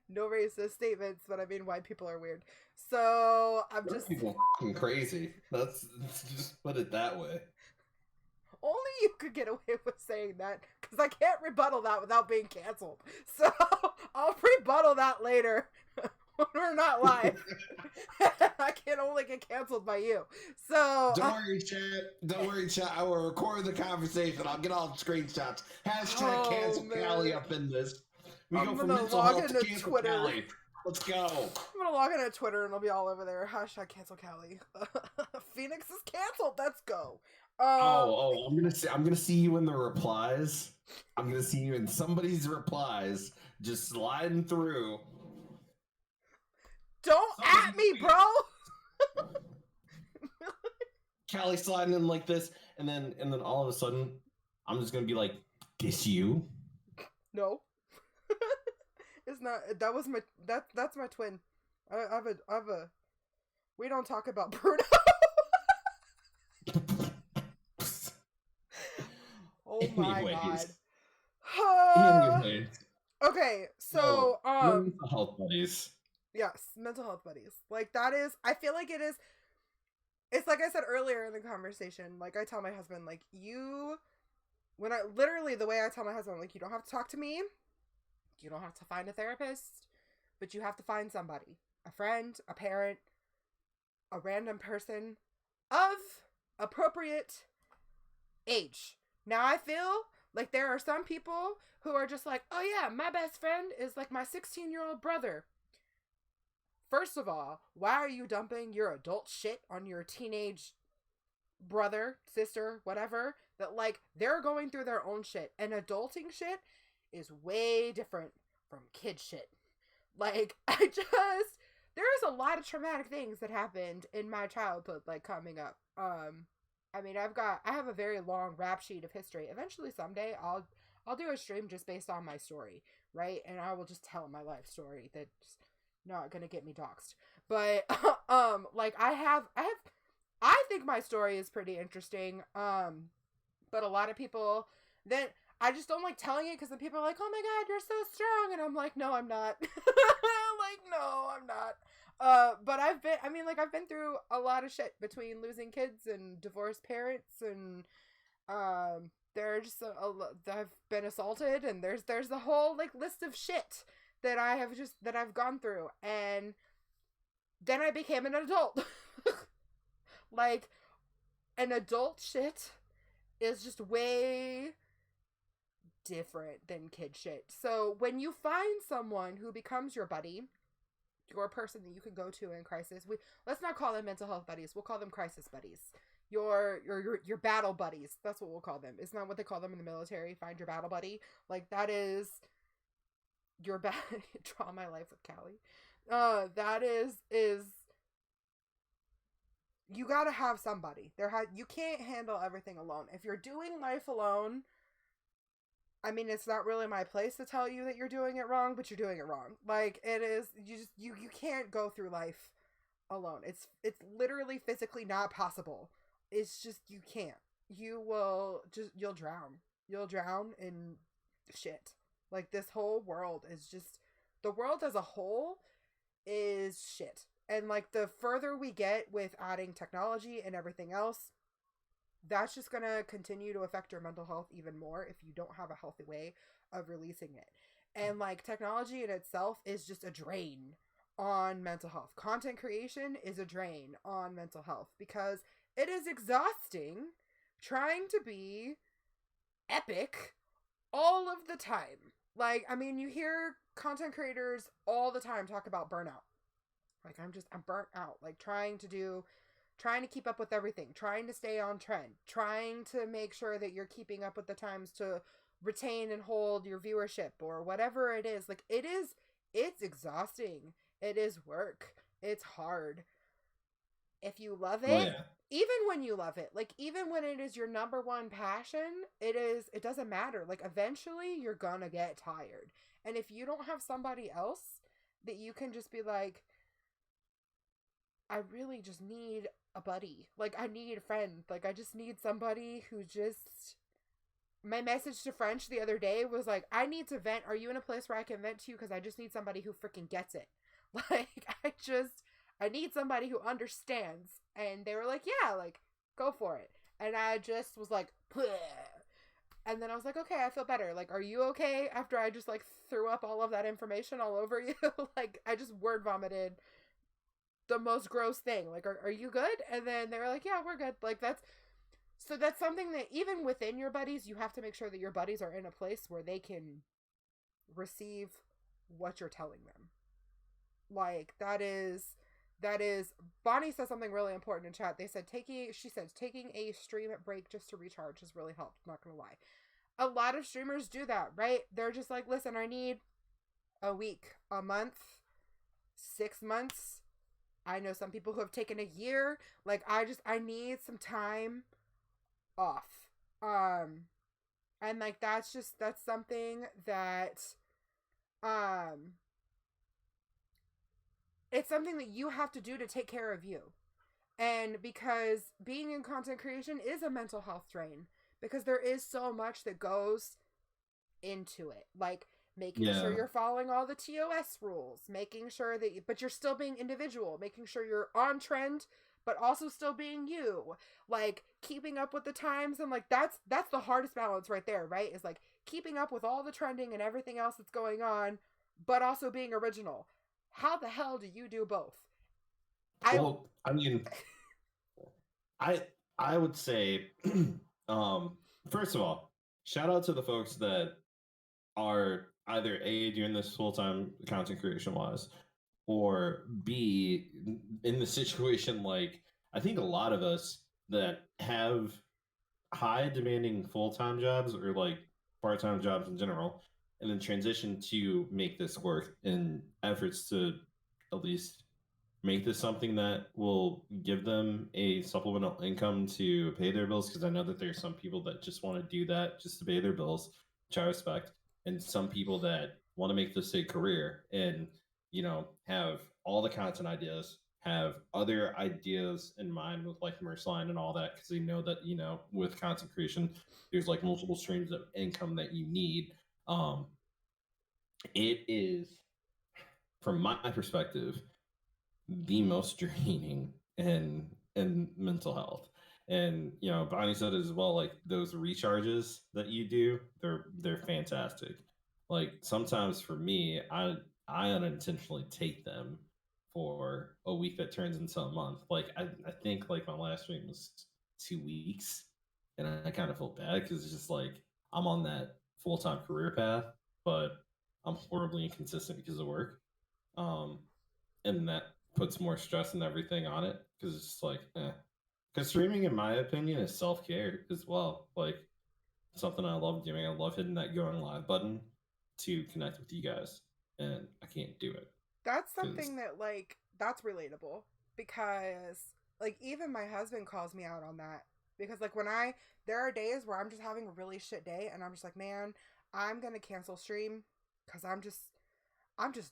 No racist statements, but I mean, white people are weird. So I'm just people fucking crazy. Let's just put it that way. Only you could get away with saying that, because I can't rebuttal that without being canceled. So I'll rebuttal that later when we're not live. I can only get canceled by you. So don't worry, chat. I will record the conversation. I'll get all the screenshots. Hashtag cancel Cali up in this. We I'm go from gonna mental log health to into cancel Twitter. Cali. Let's go. I'm gonna log into Twitter and it'll be all over there. Hashtag cancel Cali. Phoenix is canceled. Let's go. I'm gonna see you in the replies. I'm gonna see you in somebody's replies, just sliding through. Don't at me, bro. Callie sliding in like this, and then all of a sudden, I'm just gonna be like, "This you?" No, it's not. That was my that's my twin. I have a. We don't talk about Bruno. Oh my god. Anyways. Okay, so mental health buddies. Yes, mental health buddies. That is, I feel like it is. It's like I said earlier in the conversation. I tell my husband, the way I tell my husband, you don't have to talk to me, you don't have to find a therapist, but you have to find somebody, a friend, a parent, a random person of appropriate age. Now, I feel like there are some people who are just like, oh yeah, my best friend is my 16-year-old brother. first of all, why are you dumping your adult shit on your teenage brother, sister, whatever, that like they're going through their own shit, and adulting shit is way different from kid shit. Like, there's a lot of traumatic things that happened in my childhood, like coming up. I mean, I have a very long rap sheet of history. Eventually someday I'll do a stream just based on my story, right? And I will just tell my life story that's not gonna get me doxxed. But like I think my story is pretty interesting. But a lot of people, then I just don't like telling it because then people are like, "Oh my god, you're so strong," and I'm like, "No, I'm not." Like, no, I'm not. But I've been through a lot of shit between losing kids and divorced parents, and there's I've been assaulted, and there's the whole like list of shit that I've gone through, and then I became an adult. Like, an adult shit is just way different than kid shit. So when you find someone who becomes your buddy, your person that you can go to in crisis, let's not call them mental health buddies, we'll call them crisis buddies. Your battle buddies, that's what we'll call them. It's not what they call them in the military, find your battle buddy. Like, that is your draw my life with Cali. That is you gotta have somebody. You can't handle everything alone. If you're doing life alone, I mean, it's not really my place to tell you that you're doing it wrong, but you're doing it wrong. Like, it is, you can't go through life alone. It's literally physically not possible. It's just, you can't. You'll drown. You'll drown in shit. Like, this whole world is just, the world as a whole is shit. And, like, the further we get with adding technology and everything else, that's just going to continue to affect your mental health even more if you don't have a healthy way of releasing it. And, like, technology in itself is just a drain on mental health. Content creation is a drain on mental health because it is exhausting trying to be epic all of the time. Like, I mean, you hear content creators all the time talk about burnout. Like, I'm burnt out. Like, trying to keep up with everything, trying to stay on trend, trying to make sure that you're keeping up with the times to retain and hold your viewership or whatever it is. Like, it's exhausting. It is work. It's hard. If you love it, even when you love it, like, even when it is your number one passion, it doesn't matter. Like, eventually you're gonna get tired. And if you don't have somebody else that you can just be like, I really just need a buddy. Like, I need a friend. Like, I just need somebody who just... My message to French the other day was like, I need to vent. Are you in a place where I can vent to you? Because I just need somebody who freaking gets it. Like, I need somebody who understands. And they were like, yeah, like, go for it. And I just was like, bleh. And then I was like, okay, I feel better. Like, are you okay? After I just, like, threw up all of that information all over you. Like, I just word vomited the most gross thing. Like, are you good? And then they were like, yeah, we're good. Like, that's something that even within your buddies, you have to make sure that your buddies are in a place where they can receive what you're telling them. Like, that is Bonnie said something really important in chat. She said taking a stream break just to recharge has really helped. I'm not gonna lie. A lot of streamers do that, right? They're just like, listen, I need a week, a month, 6 months. I know some people who have taken a year. Like, I need some time off. And like, that's something that, it's something that you have to do to take care of you. And because being in content creation is a mental health drain, because there is so much that goes into it. Like, making sure you're following all the TOS rules, making sure that but you're still being individual, making sure you're on trend, but also still being you, like, keeping up with the times. And like, that's the hardest balance right there, right? Is like keeping up with all the trending and everything else that's going on, but also being original. How the hell do you do both? I mean, I would say, first of all, shout out to the folks that are either doing this full-time content creation wise, or B, in the situation like I think a lot of us that have high demanding full-time jobs or like part-time jobs in general, and then transition to make this work in efforts to at least make this something that will give them a supplemental income to pay their bills, because I know that there's some people that just want to do that just to pay their bills, which I respect, and some people that want to make this a career and have all the content ideas, have other ideas in mind with like merch line and all that, because they know that with content creation there's like multiple streams of income that you need. It is, from my perspective, the most draining and mental health. And Bonnie said as well, like those recharges that you do, they're fantastic. Like sometimes for me, I unintentionally take them for a week that turns into a month. Like I think like my last stream was 2 weeks, and I kind of felt bad because it's just like I'm on that full-time career path, but I'm horribly inconsistent because of work. And that puts more stress and everything on it, because it's just like, because streaming, in my opinion, is self-care as well. Like something I love doing. I love hitting that going live button to connect with you guys, and I can't do it. That's something that like that's relatable, because like even my husband calls me out on that, because like there are days where I'm just having a really shit day and I'm just like, man, I'm gonna cancel stream because I'm just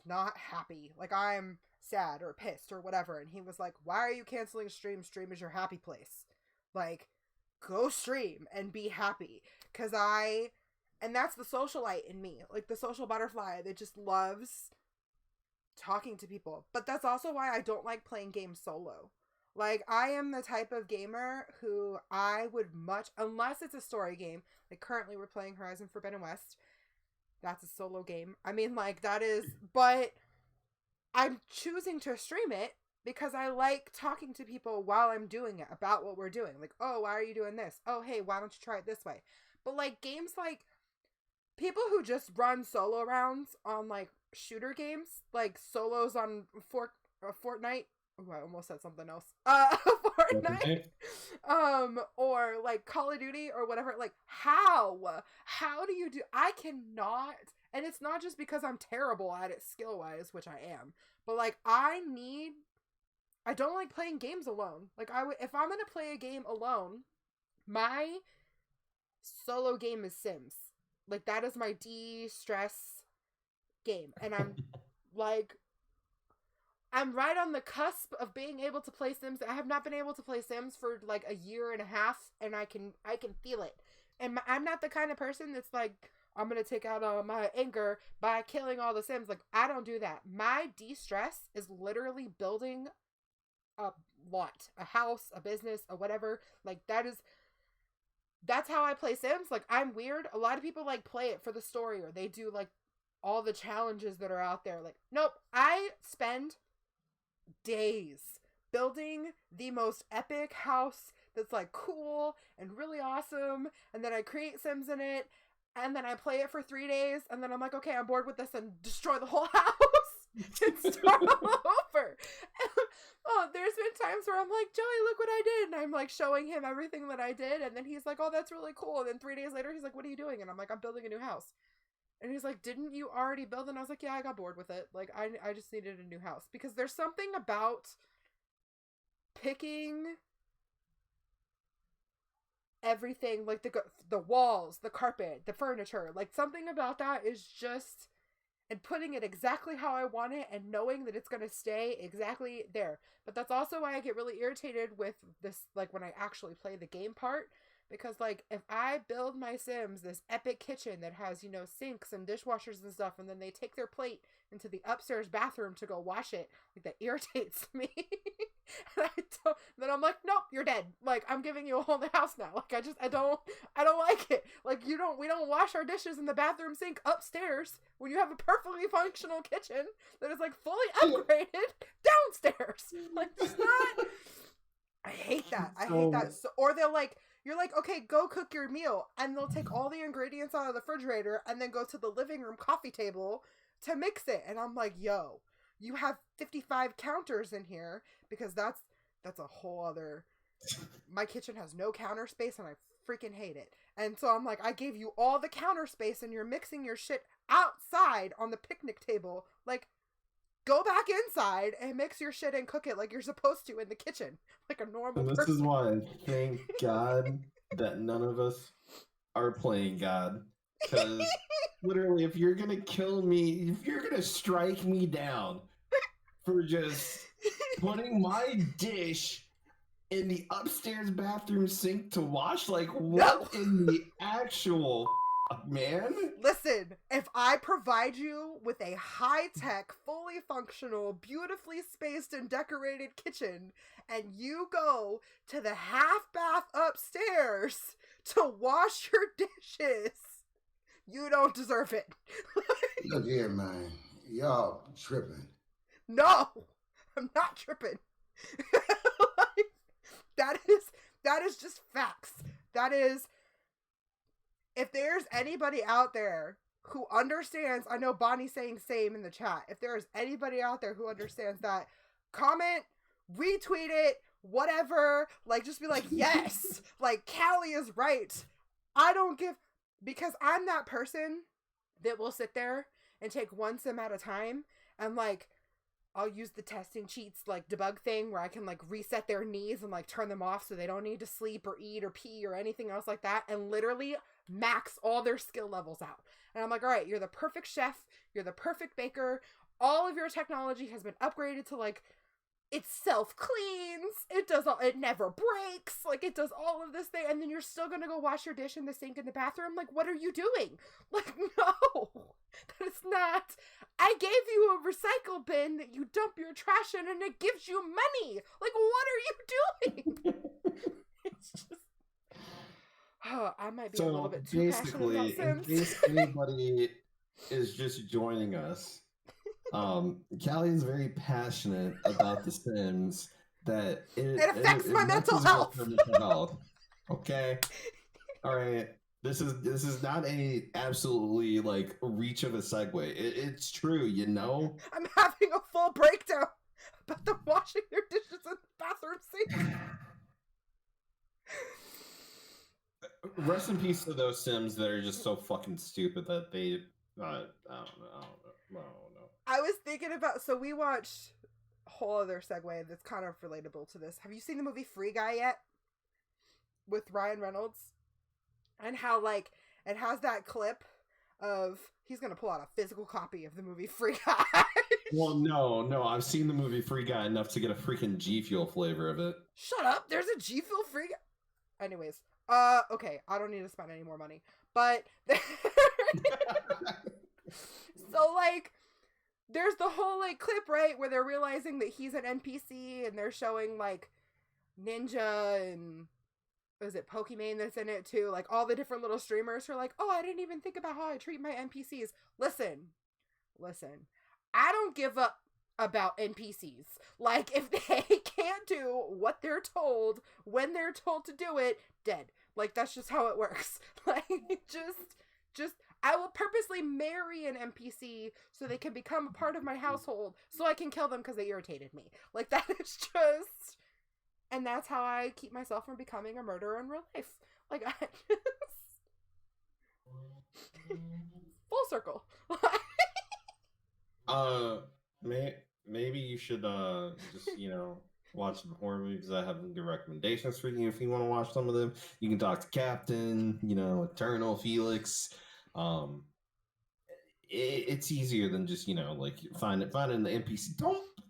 not happy. Like I'm sad or pissed or whatever. And he was like, why are you canceling stream? Stream is your happy place. Like, go stream and be happy. And that's the socialite in me. Like the social butterfly that just loves talking to people. But that's also why I don't like playing games solo. Like I am the type of gamer who I would unless it's a story game. Like currently we're playing Horizon Forbidden West. That's a solo game. I mean, like, that is... But I'm choosing to stream it because I like talking to people while I'm doing it about what we're doing. Like, oh, why are you doing this? Oh, hey, why don't you try it this way? But, like, games like... People who just run solo rounds on, like, shooter games, like solos on Fortnite... Oh, I almost said something else. Fortnite. Or like Call of Duty or whatever. Like, how do you do? I cannot. And it's not just because I'm terrible at it skill wise, which I am, but like I don't like playing games alone. Like if I'm gonna play a game alone, my solo game is Sims. Like that is my de-stress game, and I'm like. I'm right on the cusp of being able to play Sims. I have not been able to play Sims for like a year and a half, and I can feel it. And I'm not the kind of person that's like, I'm going to take out my anger by killing all the Sims. Like, I don't do that. My de-stress is literally building a lot, a house, a business, or whatever. Like, that's how I play Sims. Like, I'm weird. A lot of people like play it for the story, or they do like all the challenges that are out there. Like, nope. I spend days building the most epic house that's like cool and really awesome, and then I create Sims in it, and then I play it for 3 days, and then I'm like, okay, I'm bored with this, and destroy the whole house and start all over. Oh, there's been times where I'm like, Joey, look what I did, and I'm like showing him everything that I did, and then he's like, oh, that's really cool, and then 3 days later he's like, what are you doing? And I'm like, I'm building a new house. And he's like, didn't you already build? And I was like, yeah, I got bored with it. Like, I just needed a new house. Because there's something about picking everything, like the walls, the carpet, the furniture. Like, something about that is just... And putting it exactly how I want it and knowing that it's going to stay exactly there. But that's also why I get really irritated with this, like, when I actually play the game part. Because, like, if I build my Sims this epic kitchen that has, sinks and dishwashers and stuff, and then they take their plate into the upstairs bathroom to go wash it, like, that irritates me. And then I'm like, nope, you're dead. Like, I'm giving you a whole new house now. Like, I don't like it. Like, we don't wash our dishes in the bathroom sink upstairs when you have a perfectly functional kitchen that is, like, fully upgraded downstairs. Like, just not... I hate that. I hate that. So, or they'll, like... You're like, okay, go cook your meal. And they'll take all the ingredients out of the refrigerator and then go to the living room coffee table to mix it. And I'm like, yo, you have 55 counters in here, because that's a whole other. My kitchen has no counter space and I freaking hate it. And so I'm like, I gave you all the counter space and you're mixing your shit outside on the picnic table. Like, go back inside and mix your shit and cook it like you're supposed to in the kitchen, like a normal And this person. is why, thank God that none of us are playing God. Because literally, if you're gonna kill me, if you're gonna strike me down for just putting my dish in the upstairs bathroom sink to wash, like, what in the actual man? Listen, if I provide you with a high-tech, fully functional, beautifully spaced and decorated kitchen, and you go to the half bath upstairs to wash your dishes, you don't deserve it. Look here, man. Y'all tripping. No, I'm not tripping. Like, that is just facts. That is, if there's anybody out there who understands, I know Bonnie's saying same in the chat. If there's anybody out there who understands that, comment, retweet it, whatever. Like, just be like, yes, like, Cali is right. I don't give, because I'm that person that will sit there and take one sim at a time, and like, I'll use the testing cheats, like, debug thing where I can, like, reset their needs and, like, turn them off so they don't need to sleep or eat or pee or anything else like that, and literally max all their skill levels out. And I'm like, all right, you're the perfect chef, you're the perfect baker, all of your technology has been upgraded to, like, it self-cleans, it does all, it never breaks, like, it does all of this thing, and then you're still gonna go wash your dish in the sink in the bathroom? Like, what are you doing? Like, no, that is not. I gave you a recycle bin that you dump your trash in and it gives you money. Like, what are you doing? It's just, oh, I might be a little bit too passionate about basically, in Sims. case anybody is just joining us, Callie is very passionate about The Sims. That It affects my mental messes with health. her mental health. Okay, all right. This is not a absolutely, like, reach of a segue. It's true, you know. I'm having a full breakdown about them washing their dishes in the bathroom sink. Rest in peace to those Sims that are just so fucking stupid that they. I don't know. I was thinking about, so we watched a whole other segue that's kind of relatable to this. Have you seen the movie Free Guy yet? With Ryan Reynolds? And how, like, it has that clip of, he's gonna pull out a physical copy of the movie Free Guy. Well, no, I've seen the movie Free Guy enough to get a freaking G Fuel flavor of it. Shut up, there's a G Fuel Free Guy. Anyways, okay, I don't need to spend any more money. But, so, like, there's the whole, like, clip, right, where they're realizing that he's an NPC, and they're showing, like, Ninja and, is it Pokimane that's in it too? Like, all the different little streamers are like, oh, I didn't even think about how I treat my NPCs. Listen, I don't give up about NPCs. Like, if they can't do what they're told when they're told to do it, dead. Like, that's just how it works. Like, just I will purposely marry an NPC so they can become a part of my household so I can kill them because they irritated me. Like, that is just, and that's how I keep myself from becoming a murderer in real life. Like, I just full circle. Maybe you should just, watch some horror movies. I have good recommendations for you if you want to watch some of them. You can talk to Captain, Eternal, Felix. It's easier than just, like finding the NPC.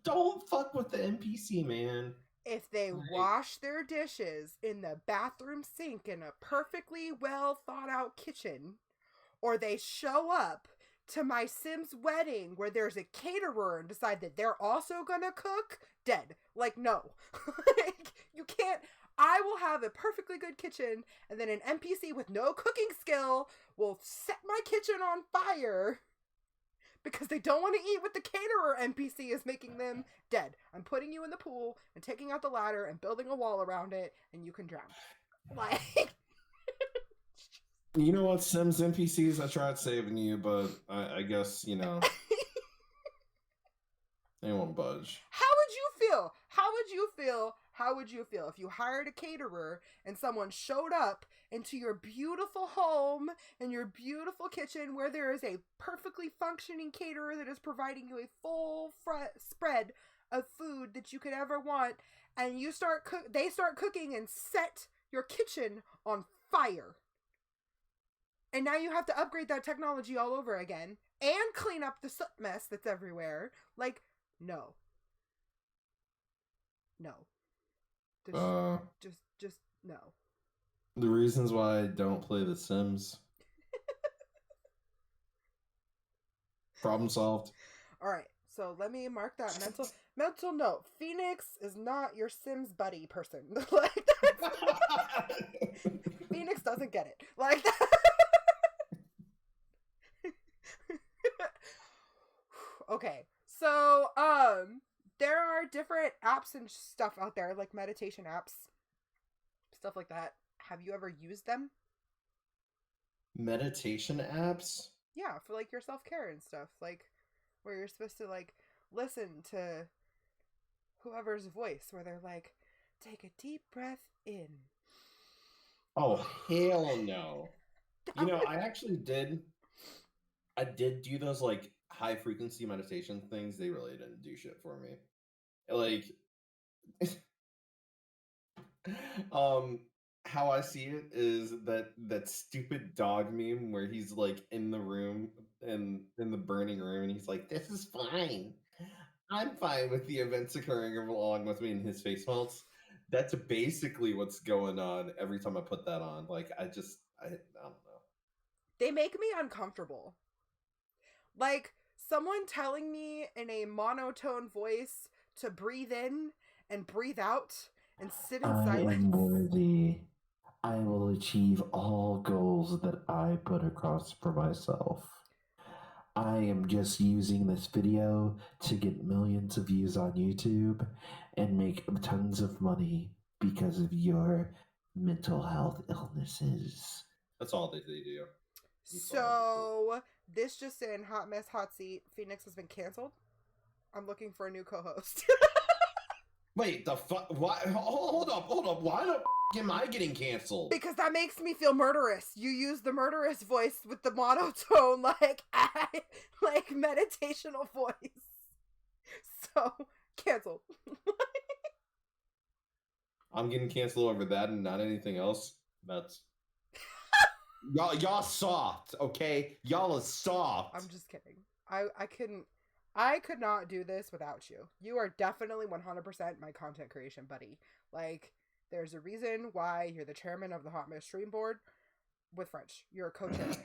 Don't fuck with the NPC, man. If they wash their dishes in the bathroom sink in a perfectly well thought out kitchen, or they show up to my Sim's wedding where there's a caterer and decide that they're also gonna cook, dead. Like, no. Like, you can't. I will have a perfectly good kitchen, and then an NPC with no cooking skill will set my kitchen on fire because they don't want to eat what the caterer NPC is making them, dead. I'm putting you in the pool and taking out the ladder and building a wall around it, and you can drown. Like, you know what, Sims NPCs, I tried saving you, but I guess, They won't budge. How would you feel? How would you feel? How would you feel if you hired a caterer and someone showed up into your beautiful home and your beautiful kitchen where there is a perfectly functioning caterer that is providing you a full spread of food that you could ever want, and they start cooking and set your kitchen on fire? And now you have to upgrade that technology all over again and clean up the soot mess that's everywhere. Like, no. Just no. The reasons why I don't play The Sims. Problem solved. All right, so let me mark that mental note. Phoenix is not your Sims buddy person. Like, Phoenix doesn't get it. Like that. Okay, so there are different apps and stuff out there, like meditation apps, stuff like that. Have you ever used them? Meditation apps? Yeah, for like your self-care and stuff, like where you're supposed to like listen to whoever's voice, where they're like, take a deep breath in. Oh, hell no. You know, I did do those like high frequency meditation things. They really didn't do shit for me. Like how I see it is that stupid dog meme where he's like in the room and in the burning room and he's like, this is fine. I'm fine with the events occurring along with me, and his face melts. That's basically what's going on every time I put that on. Like I don't know. They make me uncomfortable. Like someone telling me in a monotone voice to breathe in and breathe out and sit in silence. I am worthy. I will achieve all goals that I put across for myself. I am just using this video to get millions of views on YouTube and make tons of money because of your mental health illnesses. That's all they do. So this just in, Hotmess Hotseat Phoenix has been canceled. I'm looking for a new co-host. Wait, the fuck? Why? Hold up. Why the f am I getting canceled? Because that makes me feel murderous. You use the murderous voice with the monotone, like meditational voice. So, canceled. I'm getting canceled over that and not anything else. That's... Y'all soft, okay? Y'all are soft. I'm just kidding. I could not do this without you. You are definitely 100% my content creation buddy. Like, there's a reason why you're the chairman of the Hotmess stream board with French. You're a co-chairman.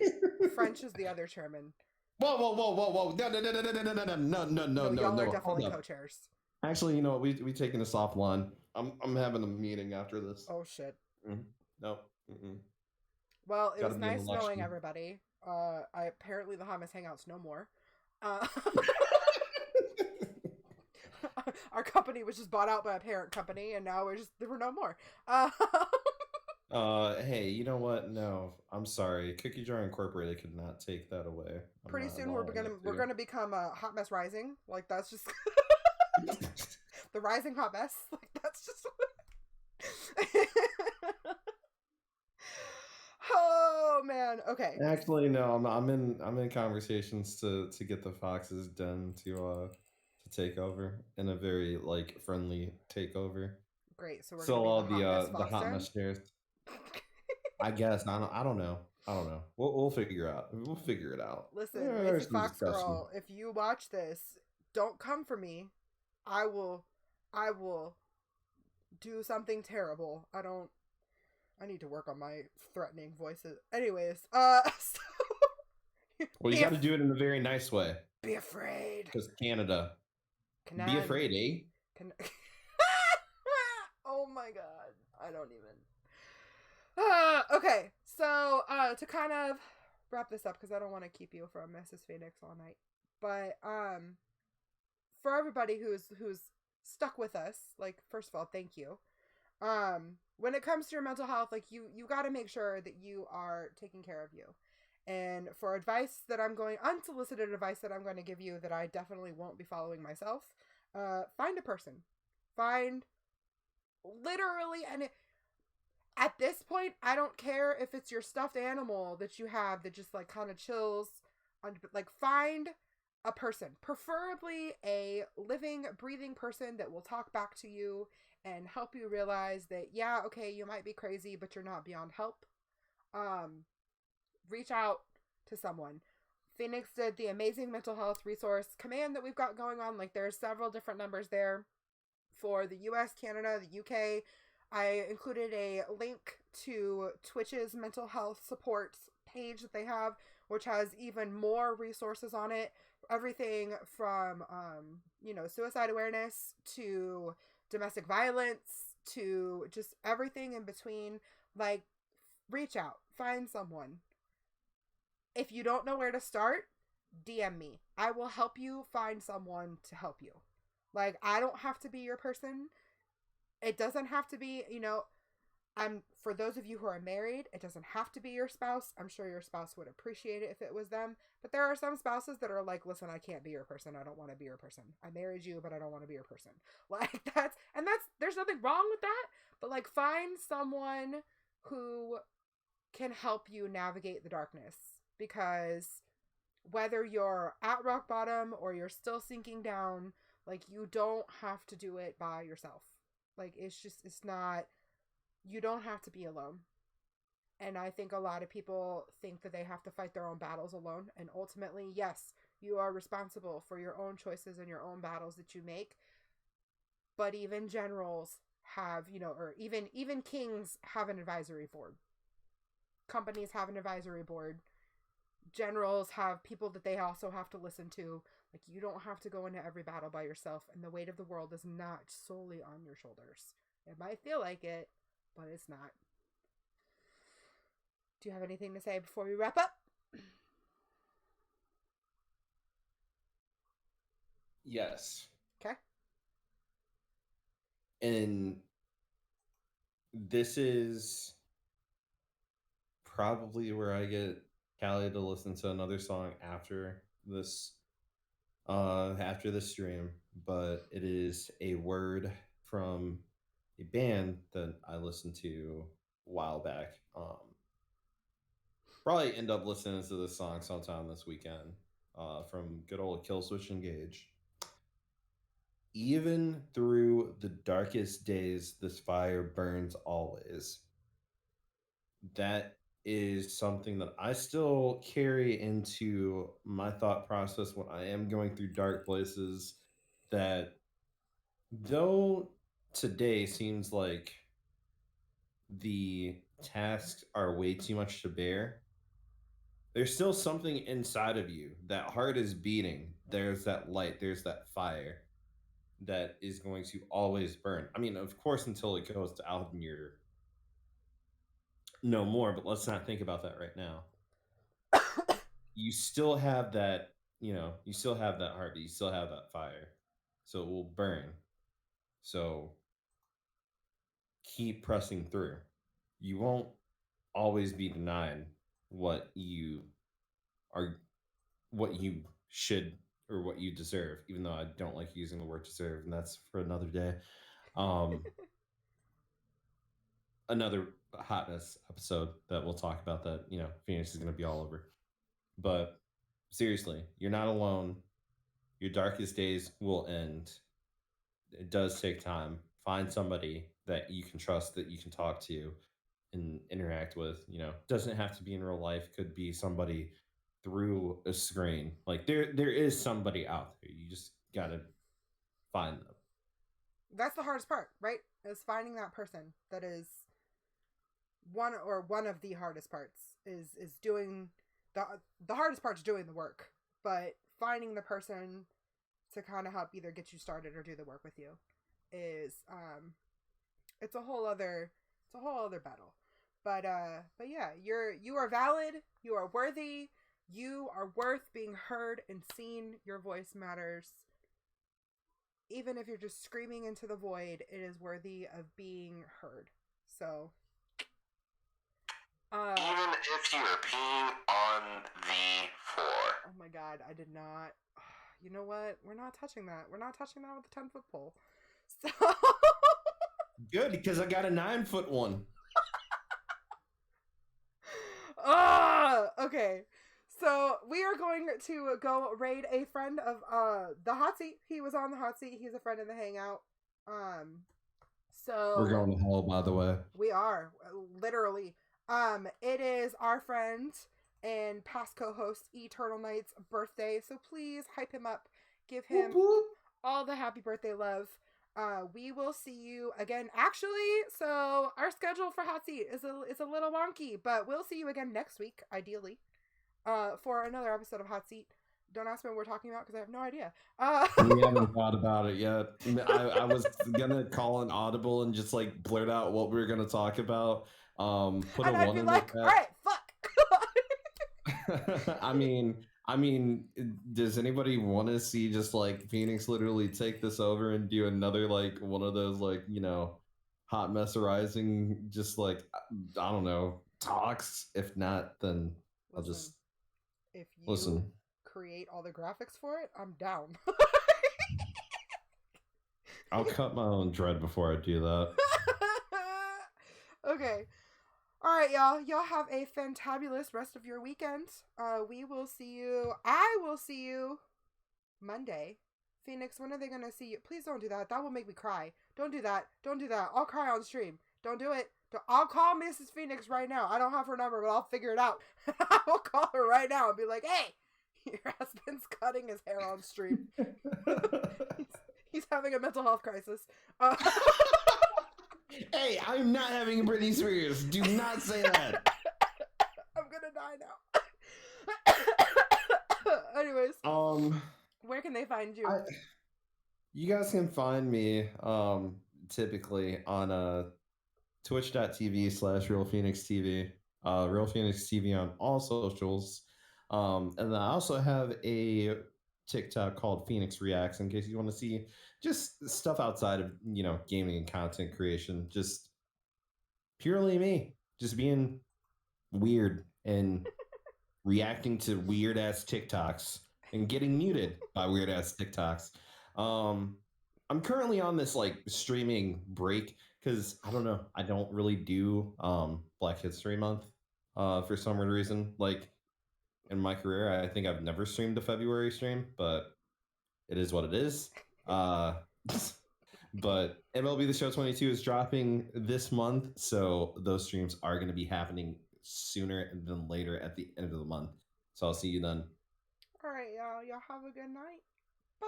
French is the other chairman. Whoa. No. Y'all are definitely co-chairs. Actually, you know what? We taking this offline. I'm having a meeting after this. Oh, shit. No. Well, it was nice knowing everybody. Apparently the Hotmess Hangouts no more. Our company was just bought out by a parent company, and now there were no more. Hey, you know what? No, I'm sorry. Cookie Jar Incorporated could not take that away. Pretty soon we're gonna become Hotmess Rising. Like that's just the Rising Hotmess. Like that's just. Oh man. Okay. Actually, no. I'm in conversations to get the Foxes done to take over in a very like friendly takeover. Great. So we're still all the Hotmess shares. I guess I don't know. We'll figure it out. Listen, Lazy Fox Girl, if you watch this, don't come for me. I will do something terrible. I need to work on my threatening voices. Anyways, well, you got to do it in a very nice way. Be afraid. Because Canada. Be afraid, eh? Oh my god. I don't even. Okay, so to kind of wrap this up, because I don't want to keep you from Mrs. Phoenix all night, but for everybody who's stuck with us, like, first of all, thank you. When it comes to your mental health, like you got to make sure that you are taking care of you. And for unsolicited advice that I'm going to give you that I definitely won't be following myself, find a person. Find literally, and at this point, I don't care if it's your stuffed animal that you have that just like kind of chills on, like, find a person, preferably a living, breathing person that will talk back to you and help you realize that, yeah, okay, you might be crazy, but you're not beyond help. Reach out to someone. Phoenix did the amazing mental health resource command that we've got going on. Like, there's several different numbers there for the US, Canada, the UK. I included a link to Twitch's mental health support page that they have, which has even more resources on it. Everything from, suicide awareness to domestic violence to just everything in between. Like, reach out, find someone. If you don't know where to start, DM me. I will help you find someone to help you. Like, I don't have to be your person. It doesn't have to be, for those of you who are married, it doesn't have to be your spouse. I'm sure your spouse would appreciate it if it was them. But there are some spouses that are like, listen, I can't be your person. I don't want to be your person. I married you, but I don't want to be your person. Like, there's nothing wrong with that. But, like, find someone who can help you navigate the darkness. Because whether you're at rock bottom or you're still sinking down, like, you don't have to do it by yourself. Like, it's not, you don't have to be alone. And I think a lot of people think that they have to fight their own battles alone. And ultimately, yes, you are responsible for your own choices and your own battles that you make. But even generals have, or even kings have an advisory board. Companies have an advisory board. Generals have people that they also have to listen to. Like, you don't have to go into every battle by yourself, and the weight of the world is not solely on your shoulders. It might feel like it, but it's not. Do you have anything to say before we wrap up? Yes. Okay. And this is probably where I get Callie to listen to another song after this stream, but it is a word from a band that I listened to a while back. Probably end up listening to this song sometime this weekend, from good old Killswitch Engage. Even through the darkest days, this fire burns always. That is something that I still carry into my thought process when I am going through dark places, that though today seems like the tasks are way too much to bear, there's still something inside of you. That heart is beating. There's that light, there's that fire that is going to always burn. I mean, of course, until it goes to out and you're no more, but let's not think about that right now. You still have that, you still have that heartbeat, you still have that fire. So it will burn. So keep pressing through. You won't always be denied what you should or what you deserve, even though I don't like using the word deserve, and that's for another day. Another Hotmess episode that we'll talk about that, Phoenix is going to be all over. But seriously, you're not alone. Your darkest days will end. It does take time. Find somebody that you can trust, that you can talk to and interact with. Doesn't have to be in real life. Could be somebody through a screen. Like, there is somebody out there. You just gotta find them. That's the hardest part, right? Is finding that person. That is one of the hardest parts. Is doing the hardest part's doing the work, but finding the person to kind of help either get you started or do the work with you is it's a whole other battle. But yeah, you are valid, you are worthy, you are worth being heard and seen. Your voice matters. Even if you're just screaming into the void, it is worthy of being heard. So even if you are peeing on the floor. Oh my god, I did not. You know what? We're not touching that. We're not touching that with a 10-foot pole. So Good, because I got a 9-foot one. Okay. So we are going to go raid a friend of the hot seat. He was on the hot seat. He's a friend in the hangout. So We're going to hell, by the way. we are literally. It is our friend and past co-host Eternal Knight's birthday. So please hype him up. Give him all the happy birthday love. We will see you again. Actually, so our schedule for Hot Seat is a little wonky, but we'll see you again next week, ideally, for another episode of Hot Seat. Don't ask me what we're talking about because I have no idea. We haven't thought about it yet. I was gonna call an audible and just like blurt out what we were gonna talk about. Put and a I'd one be in like, the all right, fuck. I mean, does anybody want to see just like Phoenix literally take this over and do another like one of those like, you know, hot messerizing, just like, I don't know, talks? If not, then I'll just if you listen. Create all the graphics for it, I'm down. I'll cut my own dread before I do that. Okay. All right, y'all. Y'all have a fantabulous rest of your weekend. We will see you. I will see you Monday. Phoenix, when are they going to see you? Please don't do that. That will make me cry. Don't do that. Don't do that. I'll cry on stream. Don't do it. I'll call Mrs. Phoenix right now. I don't have her number, but I'll figure it out. I will call her right now and be like, hey, your husband's cutting his hair on stream. He's having a mental health crisis. Hey, I'm not having a Britney Spears. Do not say that. I'm gonna die now. Anyways, where can they find you? You guys can find me typically on twitch.tv/RealPhoenixTV, RealPhoenixTV on all socials. And then I also have a TikTok called Phoenix Reacts in case you want to see just stuff outside of, you know, gaming and content creation. Just purely me, just being weird and reacting to weird ass TikToks and getting muted by weird ass TikToks. I'm currently on this like streaming break because I don't know, I don't really do Black History Month for some weird reason. Like in my career, I think I've never streamed a February stream, but it is what it is. But MLB The Show 22 is dropping this month, so those streams are going to be happening sooner than later at the end of the month. So I'll see you then. All right, y'all. Y'all have a good night. Bye.